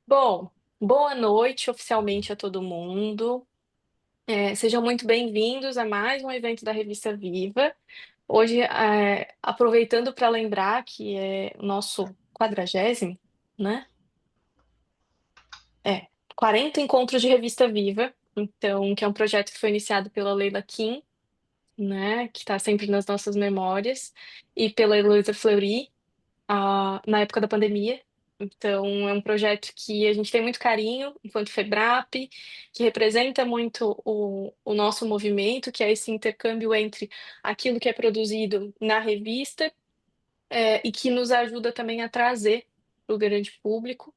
Bom, boa noite oficialmente a todo mundo. Sejam muito bem-vindos a mais um evento da Revista Viva. Hoje, aproveitando para lembrar que é o nosso 40º, né? É, 40 encontros de Revista Viva. Então, que é um projeto que foi iniciado pela Leila Kim, né? Que está sempre nas nossas memórias, e pela Heloísa Fleury, na época da pandemia. Então, é um projeto que a gente tem muito carinho enquanto FEBRAP, que representa muito o nosso movimento, que é esse intercâmbio entre aquilo que é produzido na revista, e que nos ajuda também a trazer para o grande público.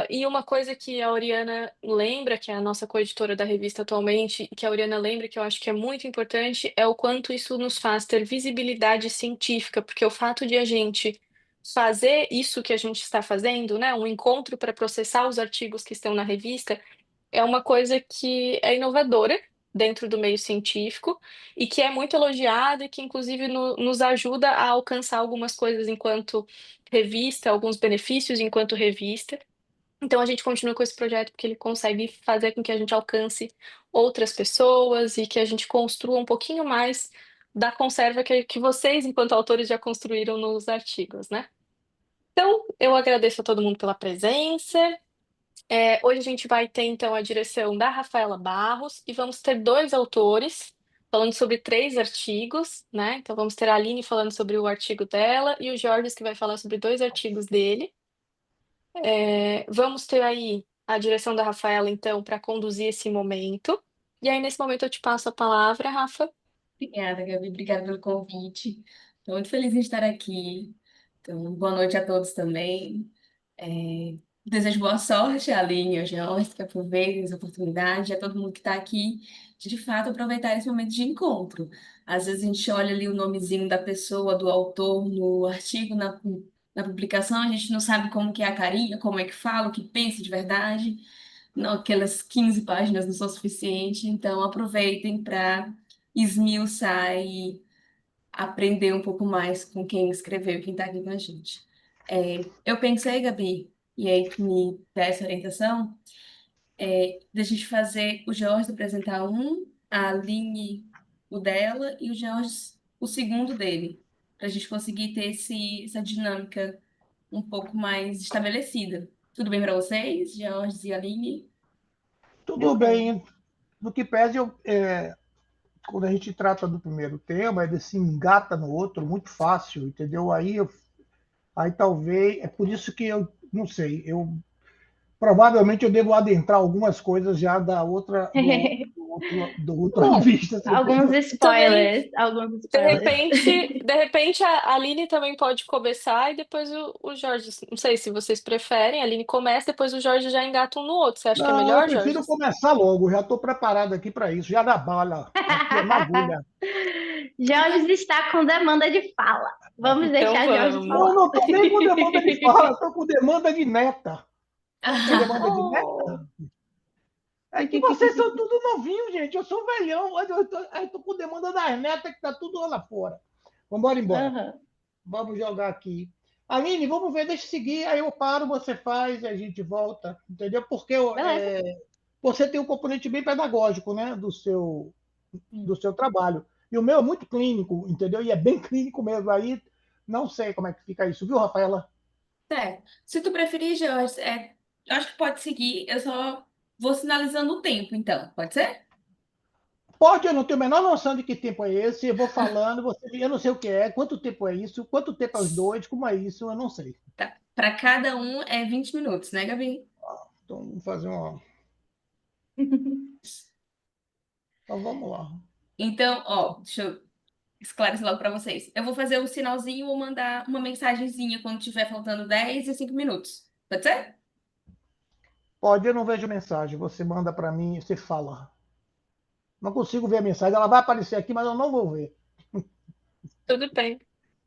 E uma coisa que a Oriana lembra, que é a nossa coeditora da revista atualmente, e que a Oriana lembra, que eu acho que é muito importante, é o quanto isso nos faz ter visibilidade científica, porque o fato de a gente fazer isso que a gente está fazendo, né, um encontro para processar os artigos que estão na revista, é uma coisa que é inovadora dentro do meio científico e que é muito elogiada e que, inclusive, nos ajuda a alcançar algumas coisas enquanto revista, alguns benefícios enquanto revista. Então a gente continua com esse projeto porque ele consegue fazer com que a gente alcance outras pessoas e que a gente construa um pouquinho mais da conserva que vocês, enquanto autores, já construíram nos artigos, né? Então, eu agradeço a todo mundo pela presença. Hoje a gente vai ter, então, a direção da Rafaela Barros e vamos ter dois autores falando sobre três artigos, né? Então, vamos ter a Aline falando sobre o artigo dela e o Jorge que vai falar sobre dois artigos dele. Vamos ter aí a direção da Rafaela, então, para conduzir esse momento. E aí, nesse momento, eu te passo a palavra, Rafa. Obrigada, Gabi. Obrigada pelo convite. Estou muito feliz em estar aqui. Então, boa noite a todos também. Desejo boa sorte à Aline e ao George, que aproveitem essa oportunidade, a todo mundo que está aqui, de fato aproveitar esse momento de encontro. Às vezes a gente olha ali o nomezinho da pessoa, do autor no artigo, na publicação, a gente não sabe como que é a carinha, como é que fala, o que pensa de verdade. Não, aquelas 15 páginas não são suficientes, então aproveitem para esmiuçar e aprender um pouco mais com quem escreveu, quem está aqui com a gente. Eu pensei, Gabi, e aí tu me dá essa orientação, da gente fazer o Jorge apresentar um, a Aline o dela e o Jorge o segundo dele, para a gente conseguir ter essa dinâmica um pouco mais estabelecida. Tudo bem para vocês, Jorge e Aline? Tudo Beleza. bem. No que pese, quando a gente trata do primeiro tema, ele se engata no outro muito fácil, entendeu? Aí talvez, é por isso que eu não sei, provavelmente eu devo adentrar algumas coisas já da outra, do outra Bom, revista, assim, Alguns entendeu? também, spoilers, alguns de spoilers. repente, de repente a Aline também pode começar e depois o Jorge. Não sei se vocês preferem, a Aline começa, depois o Jorge já engata um no outro. Você acha que é Não, eu melhor, Jorge? prefiro começar logo, já estou preparado aqui para isso, já na bala, aqui é na agulha. Jorge está com demanda de fala. Vamos Então deixar Jorge Não, falar. vamos. não estou nem com demanda de fala, estou com demanda de neta. Sabe o que é demanda de Oh. neta? É que vocês são tudo novinhos, gente. Eu sou velhão. Eu tô com demanda das netas que tá tudo lá fora. Vamos embora. Aham. Vamos jogar aqui. Aline, vamos ver, deixa eu seguir. Aí eu paro, você faz e a gente volta. Entendeu? Porque Beleza. você tem um componente bem pedagógico, né? Do seu trabalho. E o meu é muito clínico, entendeu? E é bem clínico mesmo. Aí não sei como é que fica isso, viu, Rafaela? Certo. Se tu preferir, Jorge, eu acho que pode seguir. Eu só vou sinalizando o tempo, então. Pode ser? Pode, eu não tenho a menor noção de que tempo é esse. Eu vou falando, eu não sei o que é, quanto tempo é isso, quanto tempo é os dois, como é isso, eu não sei. Tá. Para cada um é 20 minutos, né, Gabi? Então, vamos fazer uma. Então, vamos lá. Então, ó, deixa eu esclarecer logo para vocês. Eu vou fazer um sinalzinho ou mandar uma mensagenzinha quando tiver faltando 10 e 5 minutos. Pode ser? Pode, eu não vejo mensagem. Você manda para mim e você fala. Não consigo ver a mensagem, ela vai aparecer aqui, mas eu não vou ver. Tudo bem.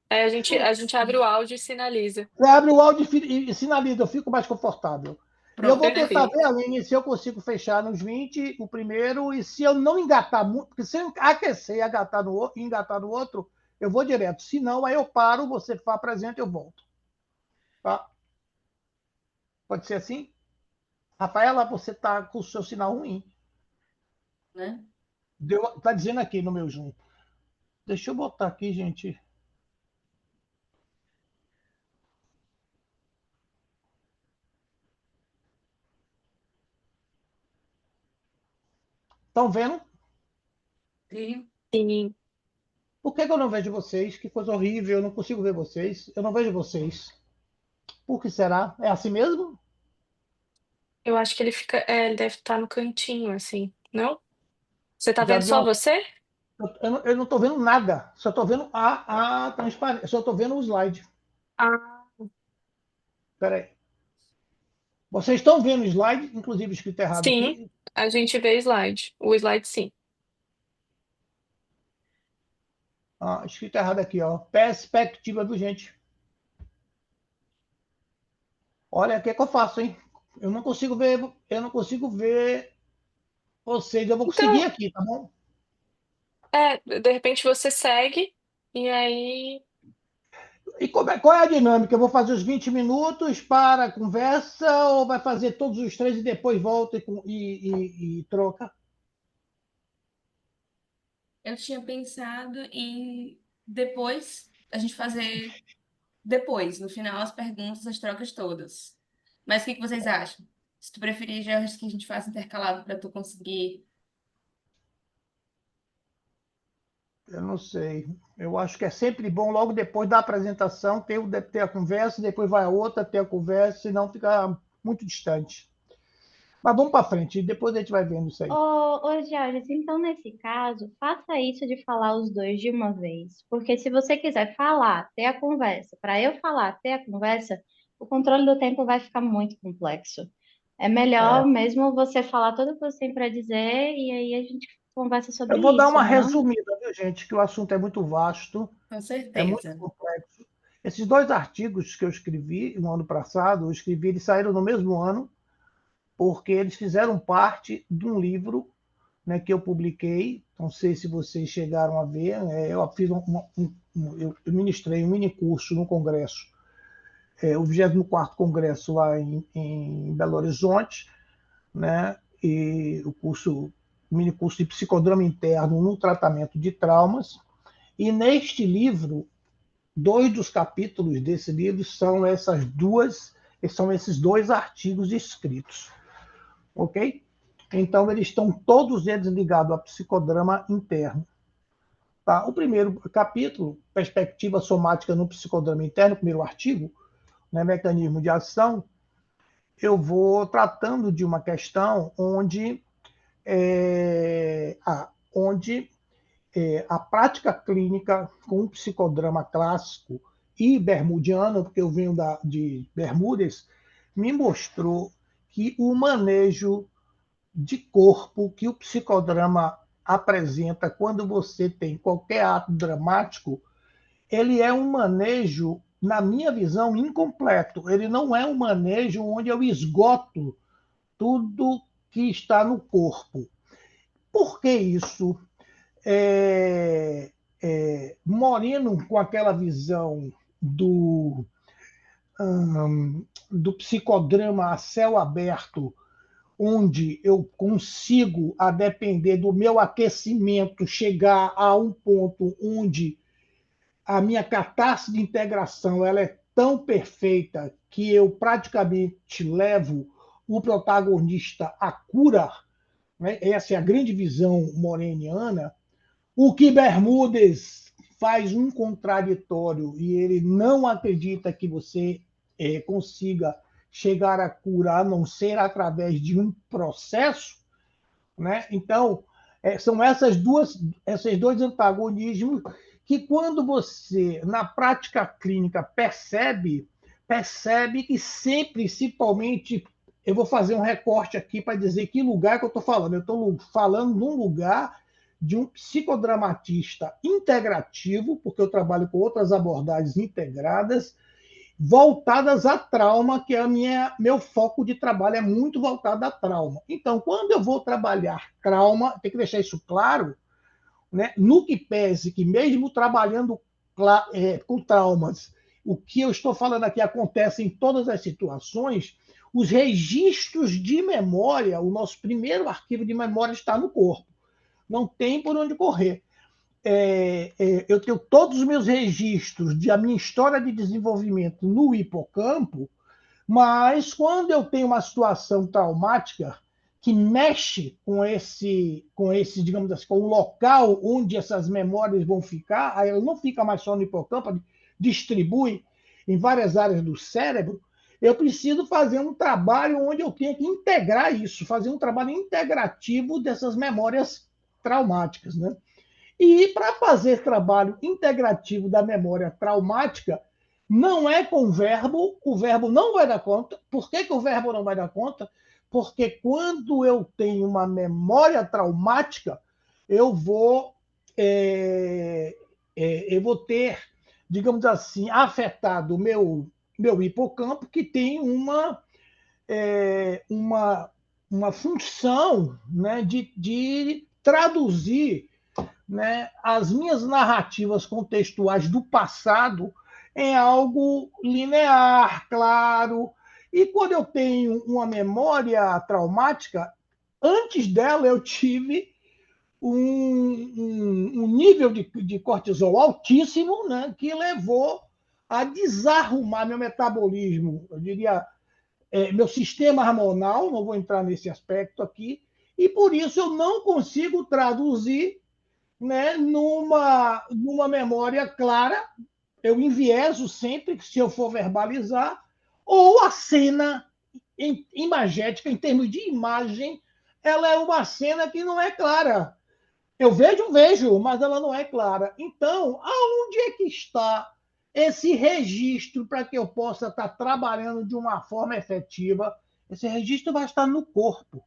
Aí a gente abre o áudio e sinaliza. Você abre o áudio e sinaliza, eu fico mais confortável. E eu vou Pronto. tentar ver, Perfeito. Aline, se eu consigo fechar nos 20 o primeiro, e se eu não engatar muito, porque se eu aquecer e engatar no outro, eu vou direto. Se não, aí eu paro, você apresenta e eu volto. Tá? Pode ser assim? Rafaela, você está com o seu sinal ruim. né? Tá dizendo aqui no meu Zoom. Deixa eu botar aqui, gente. Estão vendo? Sim. Sim, Por que eu não vejo vocês? Que coisa horrível, eu não consigo ver vocês. Eu não vejo vocês. Por que será? É assim mesmo? eu acho que ele fica. Ele deve estar no cantinho, assim, não? Você tá Já vendo viu? só você? Eu não estou vendo nada. Só estou vendo a transparência. Só estou vendo o slide. Ah, Espera aí. Vocês estão vendo o slide, inclusive escrito errado sim, aqui. a gente vê slide. O slide, sim. Ah, escrito errado aqui, ó. Perspectiva, viu, gente? Olha, o que é que eu faço, hein? Eu não consigo ver vocês. Eu vou conseguir Então, aqui, tá bom? de repente você segue, e aí. E qual é a dinâmica? Eu vou fazer os 20 minutos para a conversa ou vai fazer todos os três e depois volta e troca? Eu tinha pensado em depois a gente fazer depois, no final, as perguntas, as trocas todas. Mas o que que vocês acham? Se tu preferir, já acho que a gente faça intercalado para tu conseguir. Eu não sei. Eu acho que é sempre bom, logo depois da apresentação, ter a conversa, depois vai a outra, ter a conversa, senão fica muito distante. Mas vamos para frente, depois a gente vai vendo isso aí. Ô, Georges, então nesse caso, faça isso de falar os dois de uma vez. Porque se você quiser falar, ter a conversa, para eu falar, ter a conversa, o controle do tempo vai ficar muito complexo. É É, melhor mesmo você falar tudo o que você tem para dizer e aí a gente conversa eu sobre vou dar isso, uma né não? resumida, viu, gente, que o assunto é muito vasto, Com é muito certeza. complexo. Esses dois artigos que eu escrevi no ano passado, eles saíram no mesmo ano, porque eles fizeram parte de um livro, né, que eu publiquei. Não sei se vocês chegaram a ver. Eu fiz eu ministrei um mini curso no Congresso, o 24º Congresso lá em Belo Horizonte, né? E o mini curso de psicodrama interno no tratamento de traumas. E neste livro, dois dos capítulos desse livro são esses dois artigos escritos, ok? Então eles estão todos eles ligados a psicodrama interno. Tá? O primeiro capítulo, perspectiva somática no psicodrama interno, o primeiro artigo, né, mecanismo de ação, eu vou tratando de uma questão onde a prática clínica com o psicodrama clássico e bermudiano, porque eu venho de Bermudas, me mostrou que o manejo de corpo que o psicodrama apresenta quando você tem qualquer ato dramático, ele é um manejo, na minha visão, incompleto. Ele não é um manejo onde eu esgoto tudo que está no corpo. Por que isso? Moreno, com aquela visão do psicodrama a céu aberto, onde eu consigo, a depender do meu aquecimento, chegar a um ponto onde a minha catarse de integração ela é tão perfeita que eu praticamente levo o protagonista à cura, né? Essa é a grande visão moreniana. O que Bermudes faz um contraditório e ele não acredita que você consiga chegar a curar, a não ser através de um processo, né? Então, são esses dois antagonismos que, quando você, na prática clínica, percebe que sempre, principalmente, eu vou fazer um recorte aqui para dizer que lugar que eu estou falando. Eu estou falando num lugar de um psicodramatista integrativo, porque eu trabalho com outras abordagens integradas, voltadas a trauma, que é meu foco de trabalho é muito voltado a trauma. Então, quando eu vou trabalhar trauma, tem que deixar isso claro, né? No que pese que mesmo trabalhando com traumas, o que eu estou falando aqui acontece em todas as situações, os registros de memória, o nosso primeiro arquivo de memória está no corpo. Não tem por onde correr. Eu tenho todos os meus registros da minha história de desenvolvimento no hipocampo, mas quando eu tenho uma situação traumática que mexe com esse, digamos assim, com o local onde essas memórias vão ficar, aí ela não fica mais só no hipocampo, distribui em várias áreas do cérebro, eu preciso fazer um trabalho onde eu tenho que integrar isso, fazer um trabalho integrativo dessas memórias traumáticas, né? E para fazer trabalho integrativo da memória traumática, não é com o verbo não vai dar conta. Por que, que o verbo não vai dar conta? Porque quando eu tenho uma memória traumática, eu vou, eu vou ter, digamos assim, afetado o meu hipocampo, que tem uma função, né, de traduzir, né, as minhas narrativas contextuais do passado em algo linear, claro. E quando eu tenho uma memória traumática, antes dela eu tive um nível de cortisol altíssimo, né, que levou a desarrumar meu metabolismo, eu diria, meu sistema hormonal, não vou entrar nesse aspecto aqui, e por isso eu não consigo traduzir, né, numa memória clara. Eu envieso sempre, se eu for verbalizar, ou a cena imagética, em termos de imagem, ela é uma cena que não é clara. Eu vejo, mas ela não é clara. Então, aonde é que está esse registro para que eu possa estar trabalhando de uma forma efetiva? Esse registro vai estar no corpo.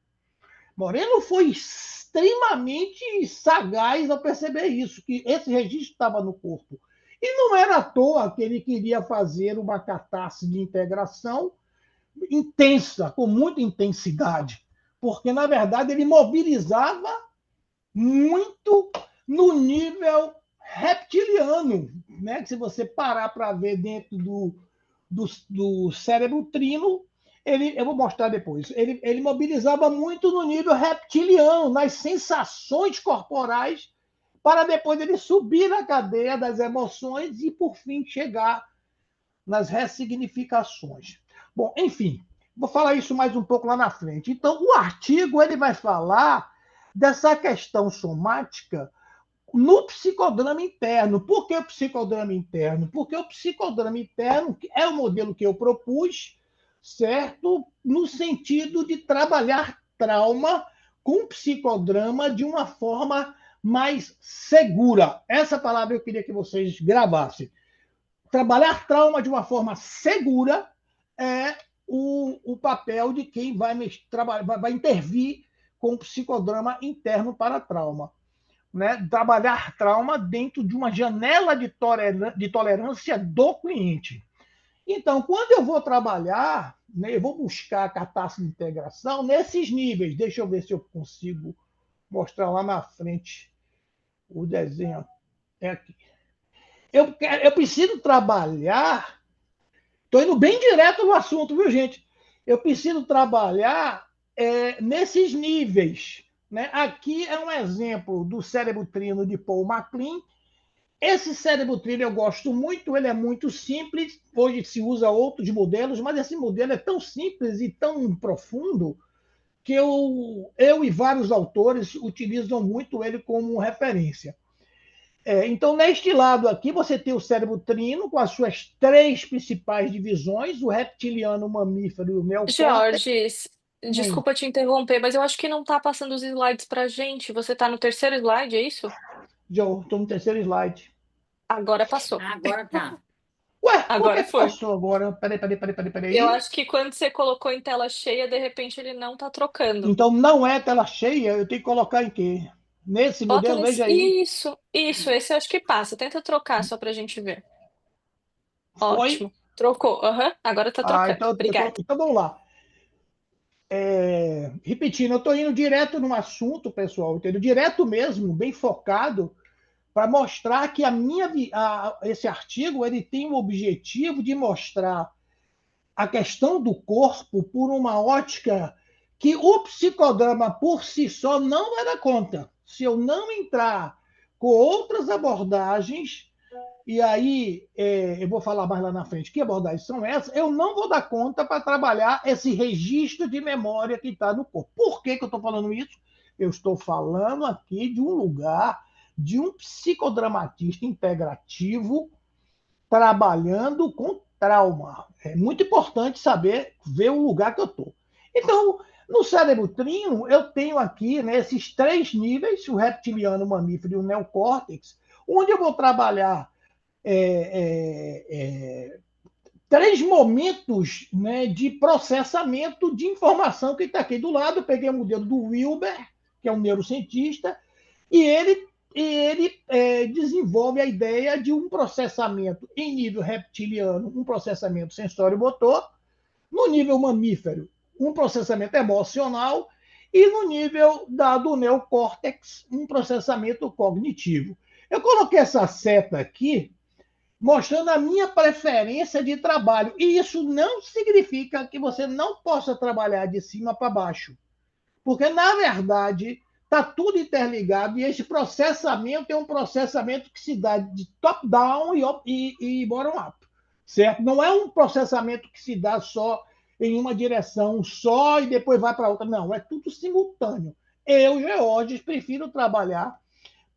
Moreno foi extremamente sagaz ao perceber isso, que esse registro estava no corpo. E não era à toa que ele queria fazer uma catarse de integração intensa, com muita intensidade, porque, na verdade, ele mobilizava muito no nível reptiliano, né? Que se você parar para ver dentro do cérebro trino, eu vou mostrar depois, ele mobilizava muito no nível reptiliano, nas sensações corporais, para depois ele subir na cadeia das emoções e, por fim, chegar nas ressignificações. Bom, enfim, vou falar isso mais um pouco lá na frente. Então, o artigo ele vai falar dessa questão somática no psicodrama interno. Por que o psicodrama interno? Porque o psicodrama interno é o modelo que eu propus, certo? No sentido de trabalhar trauma com psicodrama de uma forma mais segura. Essa palavra eu queria que vocês gravassem. Trabalhar trauma de uma forma segura é o papel de quem vai intervir com o psicodrama interno para trauma. Né? Trabalhar trauma dentro de uma janela de tolerância do cliente. Então, quando eu vou trabalhar, né, eu vou buscar a catástrofe de integração nesses níveis. Deixa eu ver se eu consigo mostrar lá na frente o desenho. É aqui. Eu preciso trabalhar. Estou indo bem direto no assunto, viu, gente? Eu preciso trabalhar nesses níveis. Né? Aqui é um exemplo do cérebro trino de Paul MacLean. Esse cérebro trino eu gosto muito, ele é muito simples. Hoje se usa outros modelos, mas esse modelo é tão simples e tão profundo que eu e vários autores utilizam muito ele como referência. Então, neste lado aqui, você tem o cérebro trino, com as suas três principais divisões, o reptiliano, o mamífero e o neocórtex. Jorge, desculpa te interromper, mas eu acho que não tá passando os slides pra gente. Você tá no terceiro slide, é isso? Já estou no terceiro slide. Agora passou. Agora tá. Ué, por Agora que foi. passou agora? Eu Peraí. acho que quando você colocou em tela cheia, de repente ele não tá trocando. Então, não é tela cheia, eu tenho que colocar em quê? Nesse Bota modelo, nesse. veja aí. Isso, esse eu acho que passa. Tenta trocar só pra gente ver. Foi? Ótimo. Trocou. Aham, agora tá trocando. Obrigada. Então vamos lá. Repetindo, eu estou indo direto no assunto, pessoal, entendeu? Direto mesmo, bem focado, para mostrar que esse artigo ele tem o objetivo de mostrar a questão do corpo por uma ótica que o psicodrama por si só não vai dar conta. Se eu não entrar com outras abordagens, e aí eu vou falar mais lá na frente que abordagens são essas, eu não vou dar conta para trabalhar esse registro de memória que está no corpo. Por que eu estou falando isso? Eu estou falando aqui de um lugar de um psicodramatista integrativo trabalhando com trauma. É muito importante saber ver o lugar que eu estou. Então, no cérebro trino, eu tenho aqui, né, esses 3 níveis, o reptiliano, o mamífero e o neocórtex, onde eu vou trabalhar é, é, é, 3 momentos, né, de processamento de informação que está aqui do lado. Eu peguei o modelo do Wilber, que é um neurocientista, e ele desenvolve a ideia de um processamento em nível reptiliano, um processamento sensório-motor, no nível mamífero, um processamento emocional, e no nível do neocórtex, um processamento cognitivo. Eu coloquei essa seta aqui mostrando a minha preferência de trabalho. E isso não significa que você não possa trabalhar de cima para baixo. Porque, na verdade, está tudo interligado e esse processamento é um processamento que se dá de top-down e bottom-up. Certo? Não é um processamento que se dá só em uma direção só e depois vai para outra. Não, é tudo simultâneo. Eu, Georges, prefiro trabalhar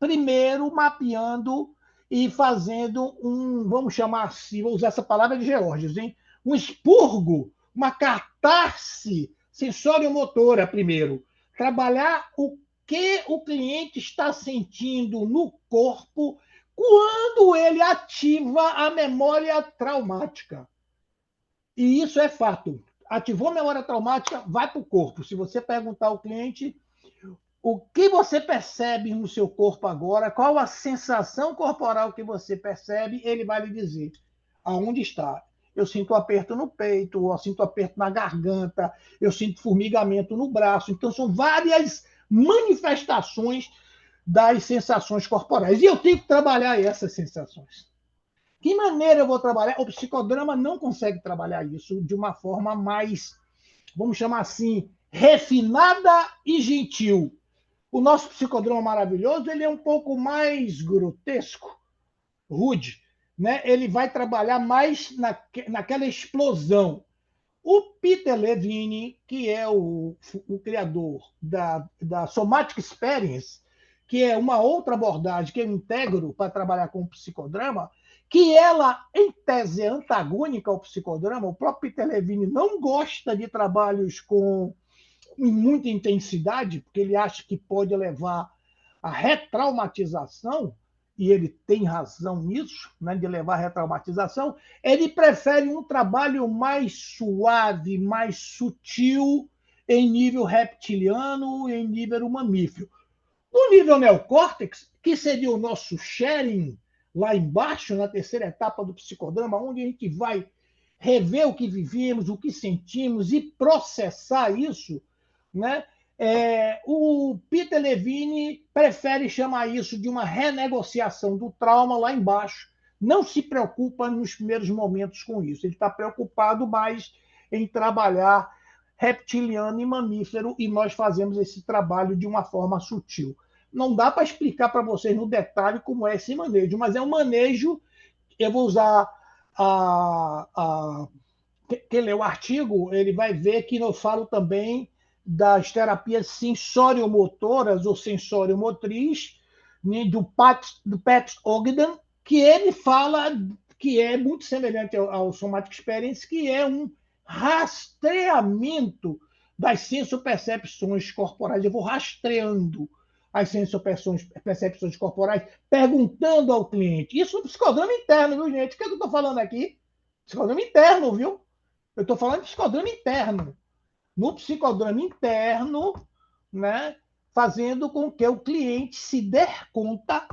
primeiro mapeando e fazendo vamos chamar assim, vou usar essa palavra de Georges, hein? Um expurgo, uma catarse sensório-motora primeiro. Trabalhar o que o cliente está sentindo no corpo quando ele ativa a memória traumática. E isso é fato. Ativou a memória traumática, vai para o corpo. Se você perguntar ao cliente o que você percebe no seu corpo agora, qual a sensação corporal que você percebe, ele vai lhe dizer aonde está. Eu sinto aperto no peito, eu sinto aperto na garganta, eu sinto formigamento no braço. Então, são várias manifestações das sensações corporais. E eu tenho que trabalhar essas sensações. Que maneira eu vou trabalhar? O psicodrama não consegue trabalhar isso de uma forma mais, vamos chamar assim, refinada e gentil. O nosso psicodrama maravilhoso ele é um pouco mais grotesco, rude. Né? Ele vai trabalhar mais naquela explosão. O Peter Levine, que é o criador da Somatic Experience, que é uma outra abordagem que eu integro para trabalhar com o psicodrama, que ela, em tese, é antagônica ao psicodrama. O próprio Peter Levine não gosta de trabalhos com muita intensidade, porque ele acha que pode levar à retraumatização, e ele tem razão nisso, né, de levar à retraumatização. Ele prefere um trabalho mais suave, mais sutil, em nível reptiliano, em nível mamífero. No nível neocórtex, que seria o nosso sharing, lá embaixo, na terceira etapa do psicodrama, onde a gente vai rever o que vivemos, o que sentimos e processar isso, né? O Peter Levine prefere chamar isso de uma renegociação do trauma lá embaixo. Não se preocupa nos primeiros momentos com isso. Ele está preocupado mais em trabalhar reptiliano e mamífero, e nós fazemos esse trabalho de uma forma sutil. Não dá para explicar para vocês no detalhe como é esse manejo, mas é um manejo. Eu vou usar quem lê o artigo, ele vai ver que eu falo também das terapias sensóriomotoras ou sensóriomotriz, né, do Pat Ogden, que ele fala que é muito semelhante ao Somatic Experience, que é um rastreamento das sensopercepções corporais. Eu vou rastreando as sensopercepções corporais, perguntando ao cliente. Isso no psicodrama interno, viu, gente? O que eu estou falando aqui? Psicodrama interno, viu? Eu estou falando de psicodrama interno. No psicodrama interno, né, fazendo com que o cliente se dê conta,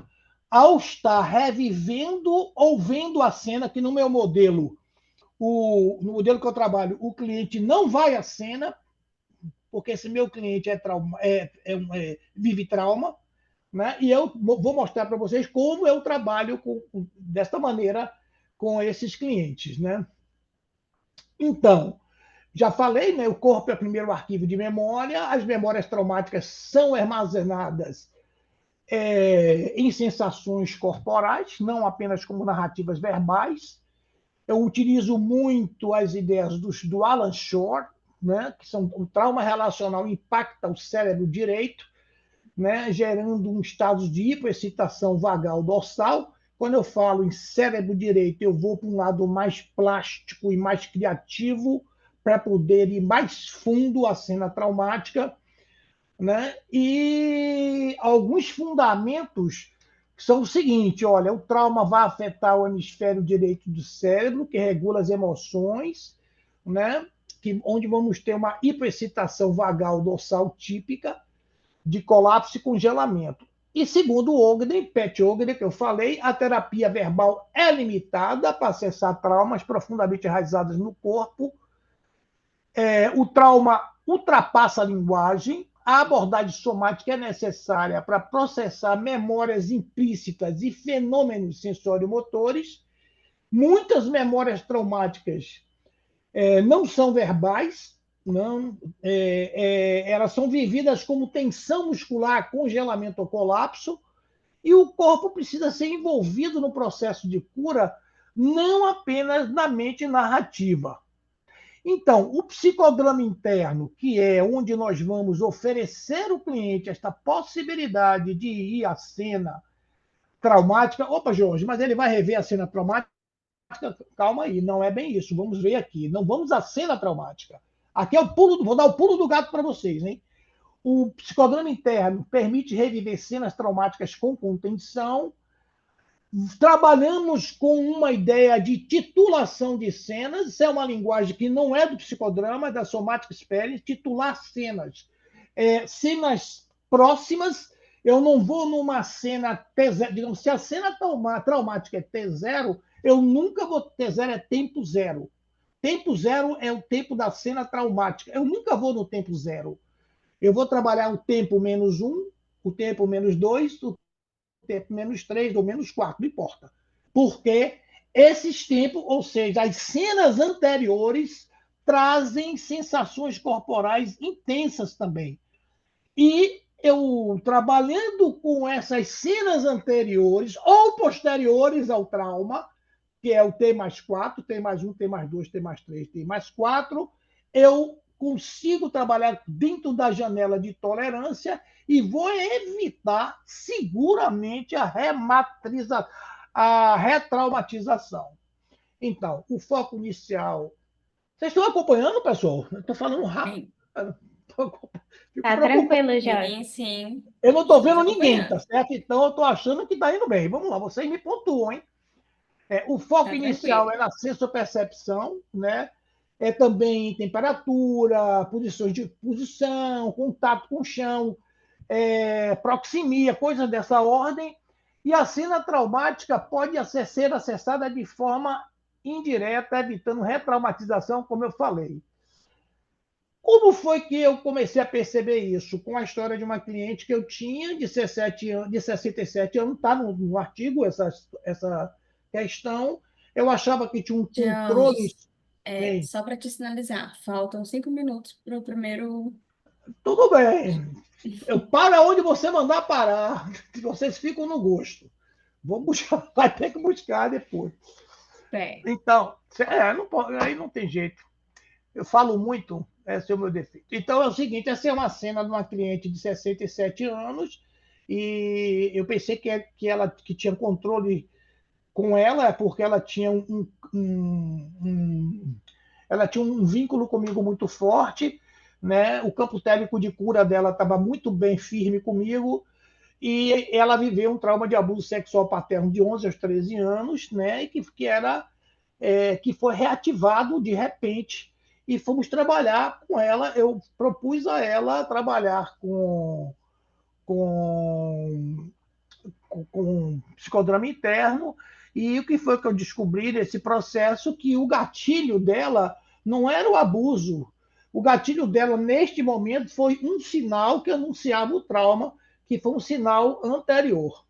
ao estar revivendo ou vendo a cena, que no meu modelo, no modelo que eu trabalho, o cliente não vai à cena, porque esse meu cliente vive trauma, né? E eu vou mostrar para vocês como eu trabalho desta maneira com esses clientes, né? Então, já falei, né? O corpo é o primeiro arquivo de memória, as memórias traumáticas são armazenadas em sensações corporais, não apenas como narrativas verbais. Eu utilizo muito as ideias do Alan Shore, né, que são o trauma relacional impacta o cérebro direito, né, gerando um estado de hipoexcitação vagal dorsal. Quando eu falo em cérebro direito, eu vou para um lado mais plástico e mais criativo para poder ir mais fundo à cena traumática, né? E alguns fundamentos são o seguinte: olha, o trauma vai afetar o hemisfério direito do cérebro, que regula as emoções, né? Onde vamos ter uma hiperexcitação vagal dorsal típica de colapso e congelamento. E segundo o Ogden, Pat Ogden, que eu falei, a terapia verbal é limitada para acessar traumas profundamente enraizados no corpo. O trauma ultrapassa a linguagem, a abordagem somática é necessária para processar memórias implícitas e fenômenos sensorio-motores. Muitas memórias traumáticas não são verbais, não, elas são vividas como tensão muscular, congelamento ou colapso, e o corpo precisa ser envolvido no processo de cura, não apenas na mente narrativa. Então, o psicodrama interno, que é onde nós vamos oferecer ao cliente esta possibilidade de ir à cena traumática. Opa, Jorge, mas ele vai rever a cena traumática? Calma aí, não é bem isso. Vamos ver aqui. Não vamos à cena traumática. Aqui é o pulo, vou dar o pulo do gato para vocês, hein? O psicodrama interno permite reviver cenas traumáticas com contenção. Trabalhamos com uma ideia de titulação de cenas. Isso é uma linguagem que não é do psicodrama, é da Somatic Experience. Titular cenas. Cenas próximas. Eu não vou numa cena T0. Digamos, se a cena traumática é T0, eu nunca vou. T0 é tempo zero. Tempo zero é o tempo da cena traumática. Eu nunca vou no tempo zero. Eu vou trabalhar o tempo menos um, o tempo menos dois, o tempo menos 3 ou menos 4, não importa. Porque esses tempos, ou seja, as cenas anteriores, trazem sensações corporais intensas também. E eu, trabalhando com essas cenas anteriores ou posteriores ao trauma, que é o T mais 4, T mais 1, T mais 2, T mais 3, T mais 4, eu consigo trabalhar dentro da janela de tolerância e vou evitar seguramente a retraumatização. Então, o foco inicial. Vocês estão acompanhando, pessoal? Eu estou falando rápido. Fico Tá preocupado. tranquilo, Jorge. Sim, sim. Eu não estou Estamos vendo ninguém, tá acompanhando. certo? Então, eu estou achando que está indo bem. Vamos lá, vocês me pontuam, hein? O foco Tá inicial tranquilo. é na sensopercepção, né? É também temperatura, posições de posição, contato com o chão, proximia, coisas dessa ordem. E a cena traumática pode ser acessada de forma indireta, evitando retraumatização, como eu falei. Como foi que eu comecei a perceber isso? Com a história de uma cliente que eu tinha de 17 anos, de 67 anos, está no artigo essa questão. Eu achava que tinha um controle. Jones, Bem, só para te sinalizar, faltam 5 minutos para o primeiro. tudo bem. Eu paro onde você mandar parar. Vocês ficam no gosto. Vou buscar, vai ter que buscar depois. Pé. Então, não pode, aí não tem jeito. Eu falo muito, esse é o meu defeito. Então é o seguinte: essa é uma cena de uma cliente de 67 anos, e eu pensei que ela que tinha controle com ela, porque ela tinha ela tinha um vínculo comigo muito forte, né? O campo técnico de cura dela estava muito bem firme comigo, e ela viveu um trauma de abuso sexual paterno de 11 aos 13 anos, né? E que foi reativado de repente, e fomos trabalhar com ela. Eu propus a ela trabalhar com, com psicodrama interno, e o que foi que eu descobri nesse processo? Que o gatilho dela não era o abuso. O gatilho dela, neste momento, foi um sinal que anunciava o trauma, que foi um sinal anterior.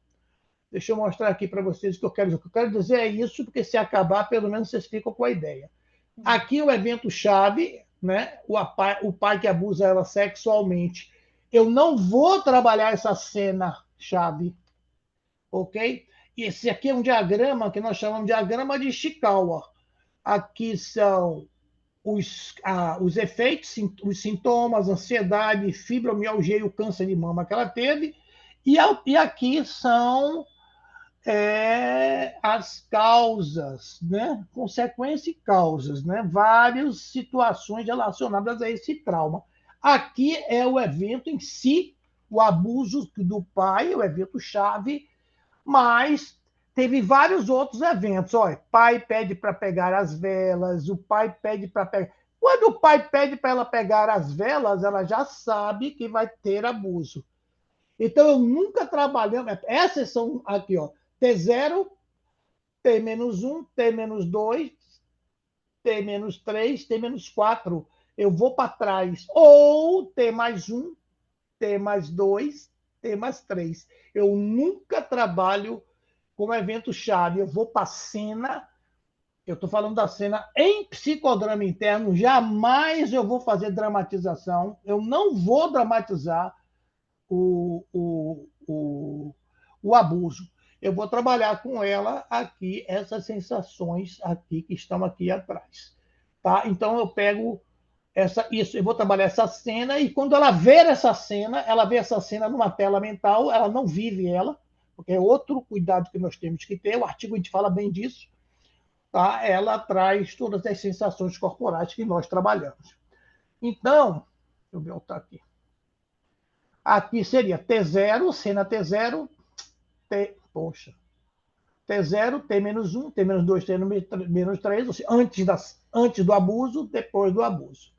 Deixa eu mostrar aqui para vocês o que eu quero dizer. O que eu quero dizer é isso, porque se acabar, pelo menos vocês ficam com a ideia. Aqui o evento-chave, né? O pai que abusa ela sexualmente. Eu não vou trabalhar essa cena-chave, ok? E esse aqui é um diagrama que nós chamamos de diagrama de Ishikawa. Aqui são os efeitos, os sintomas, ansiedade, fibromialgia e o câncer de mama que ela teve. E aqui são as causas, né? Consequência e causas, né? Várias situações relacionadas a esse trauma. Aqui é o evento em si, o abuso do pai, o evento-chave, mas teve vários outros eventos. Olha, pai pede para pegar as velas, o pai pede para pegar. Quando o pai pede para ela pegar as velas, ela já sabe que vai ter abuso. Então, eu nunca trabalhei. Essas são aqui, ó. T0, T-1, T-2, T-3, T-4. Eu vou para trás. Ou T+1, T+2, T+3. Eu nunca trabalho como evento-chave. Eu vou para a cena. Eu estou falando da cena em psicodrama interno. Jamais eu vou fazer dramatização. Eu não vou dramatizar o abuso. Eu vou trabalhar com ela aqui, essas sensações aqui que estão aqui atrás. Tá? Então eu pego isso, eu vou trabalhar essa cena, e quando ela ver essa cena, ela vê essa cena numa tela mental, ela não vive ela, porque é outro cuidado que nós temos que ter, o artigo a gente fala bem disso, tá? Ela traz todas as sensações corporais que nós trabalhamos. Então, deixa eu voltar aqui. Aqui seria T0, cena T0, poxa, T0, T-1, T-2, T-3, ou seja, antes do abuso, depois do abuso.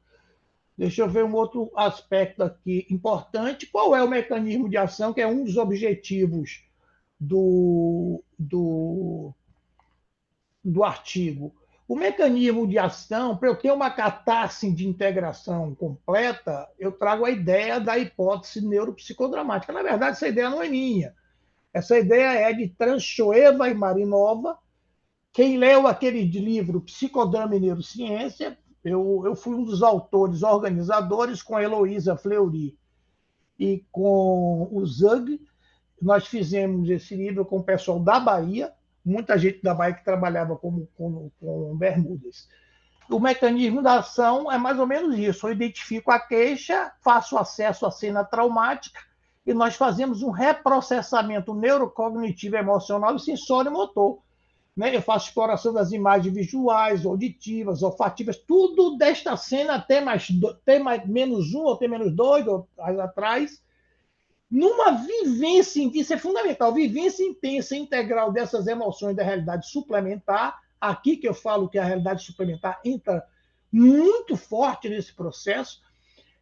Deixa eu ver um outro aspecto aqui importante. Qual é o mecanismo de ação, que é um dos objetivos do artigo? O mecanismo de ação, para eu ter uma catarse de integração completa, eu trago a ideia da hipótese neuropsicodramática. Na verdade, essa ideia não é minha. Essa ideia é de Tranchoeva e Marinova. Quem leu aquele livro Psicodrama e Neurociência, eu fui um dos autores organizadores, com a Heloísa Fleury e com o Zug. Nós fizemos esse livro com o pessoal da Bahia, muita gente da Bahia que trabalhava com Bermudas. O mecanismo da ação é mais ou menos isso. Eu identifico a queixa, faço acesso à cena traumática, e nós fazemos um reprocessamento neurocognitivo, emocional e sensório-motor. Né? Eu faço exploração das imagens visuais, auditivas, olfativas, tudo desta cena T-1 ou T-2 ou atrás, numa vivência intensa, é fundamental, vivência intensa integral dessas emoções da realidade suplementar, aqui que eu falo que a realidade suplementar entra muito forte nesse processo,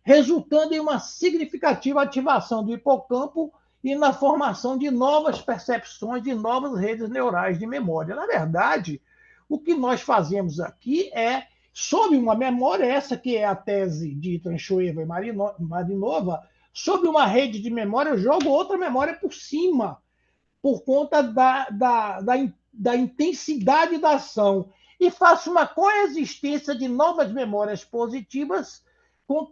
resultando em uma significativa ativação do hipocampo e na formação de novas percepções, de novas redes neurais de memória. Na verdade, o que nós fazemos aqui é, sob uma memória, essa que é a tese de Tranchoeva e Marinova, sobre uma rede de memória, eu jogo outra memória por cima, por conta da intensidade da ação, e faço uma coexistência de novas memórias positivas com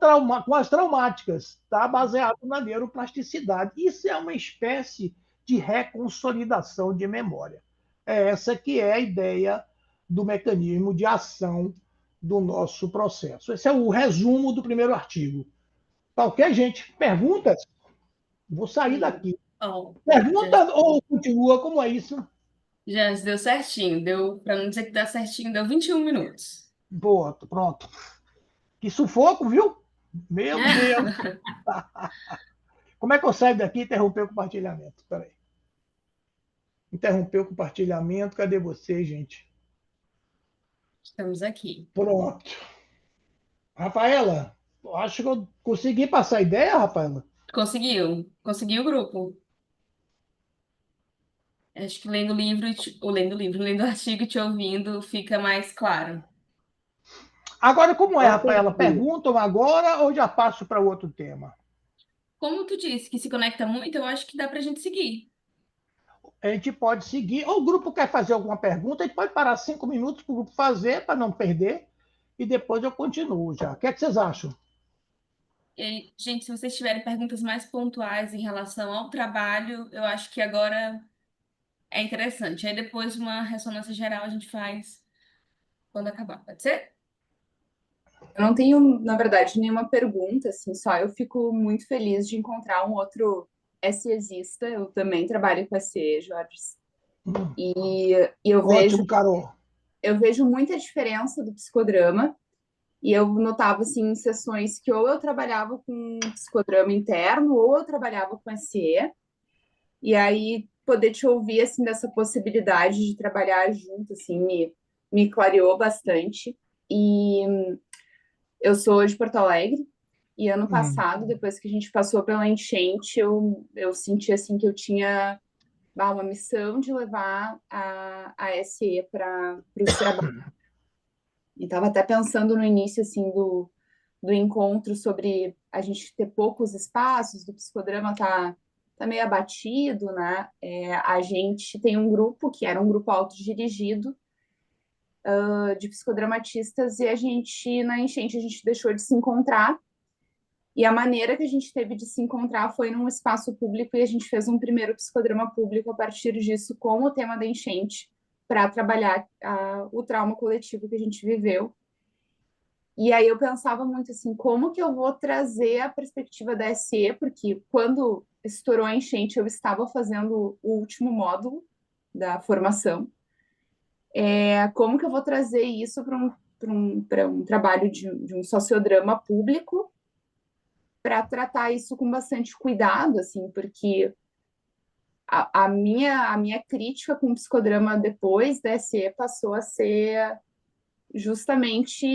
as traumáticas, tá? Baseado na neuroplasticidade. Isso é uma espécie de reconsolidação de memória. É essa que é a ideia do mecanismo de ação do nosso processo. Esse é o resumo do primeiro artigo. Tá ok, gente? Perguntas? Vou sair daqui. Oh, Pergunta ou continua? Como é isso? já deu certinho. Deu, para não dizer que dá certinho, deu 21 minutos. Boa, pronto. Que sufoco, viu? Meu Deus. Como é que eu saio daqui e interromper o compartilhamento? Espera aí. Interrompeu o compartilhamento. Cadê você, gente? Estamos aqui. Pronto. Rafaela, acho que eu consegui passar a ideia, Rafaela. Conseguiu? Conseguiu o grupo? Acho que lendo o livro, ou lendo o artigo e te ouvindo, fica mais claro. Agora, como é, Rafaela? Consegui. Perguntam agora ou já passo para outro tema? Como tu disse que se conecta muito, eu acho que dá pra gente seguir. A gente pode seguir. Ou o grupo quer fazer alguma pergunta, a gente pode parar 5 minutos para o grupo fazer, para não perder. e depois eu continuo já. O que é que vocês acham? E aí, gente, se vocês tiverem perguntas mais pontuais em relação ao trabalho, eu acho que agora é interessante. Aí depois uma ressonância geral a gente faz quando acabar. Pode ser? Eu não tenho, na verdade, nenhuma pergunta, assim, só eu fico muito feliz de encontrar um outro SEsista. Eu também trabalho com SE, Jorge. E Ótimo, Carol. eu vejo muita diferença do psicodrama. E eu notava, assim, em sessões que ou eu trabalhava com psicodrama interno ou eu trabalhava com SE. E aí, poder te ouvir, assim, dessa possibilidade de trabalhar junto, assim, me clareou bastante. E eu sou de Porto Alegre. E ano passado, depois que a gente passou pela enchente, eu senti, assim, que eu tinha uma missão de levar a SE para os trabalhos. E estava até pensando no início, assim, do encontro sobre a gente ter poucos espaços, do psicodrama tá meio abatido, né? A gente tem um grupo, que era um grupo autodirigido, de psicodramatistas, e na enchente, a gente deixou de se encontrar, e a maneira que a gente teve de se encontrar foi num espaço público, e a gente fez um primeiro psicodrama público a partir disso, com o tema da enchente, para trabalhar o trauma coletivo que a gente viveu. E aí eu pensava muito assim, como que eu vou trazer a perspectiva da SE, porque quando estourou a enchente, eu estava fazendo o último módulo da formação. Como que eu vou trazer isso para um trabalho de um sociodrama público, para tratar isso com bastante cuidado, assim, porque a minha crítica com o psicodrama depois da SE passou a ser justamente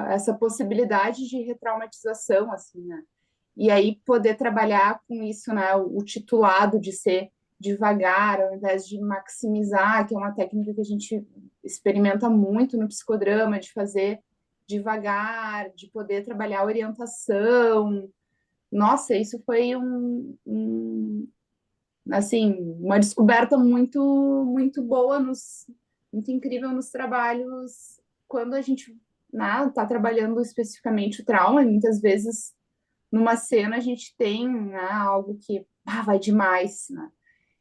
essa possibilidade de retraumatização, assim, né? E aí poder trabalhar com isso, né? O titulado de ser devagar, ao invés de maximizar, que é uma técnica que a gente experimenta muito no psicodrama, de fazer devagar, de poder trabalhar a orientação. Nossa, isso foi assim, uma descoberta muito boa, muito incrível nos trabalhos, quando a gente está trabalhando especificamente o trauma. Muitas vezes numa cena a gente tem, né, algo que vai demais, né?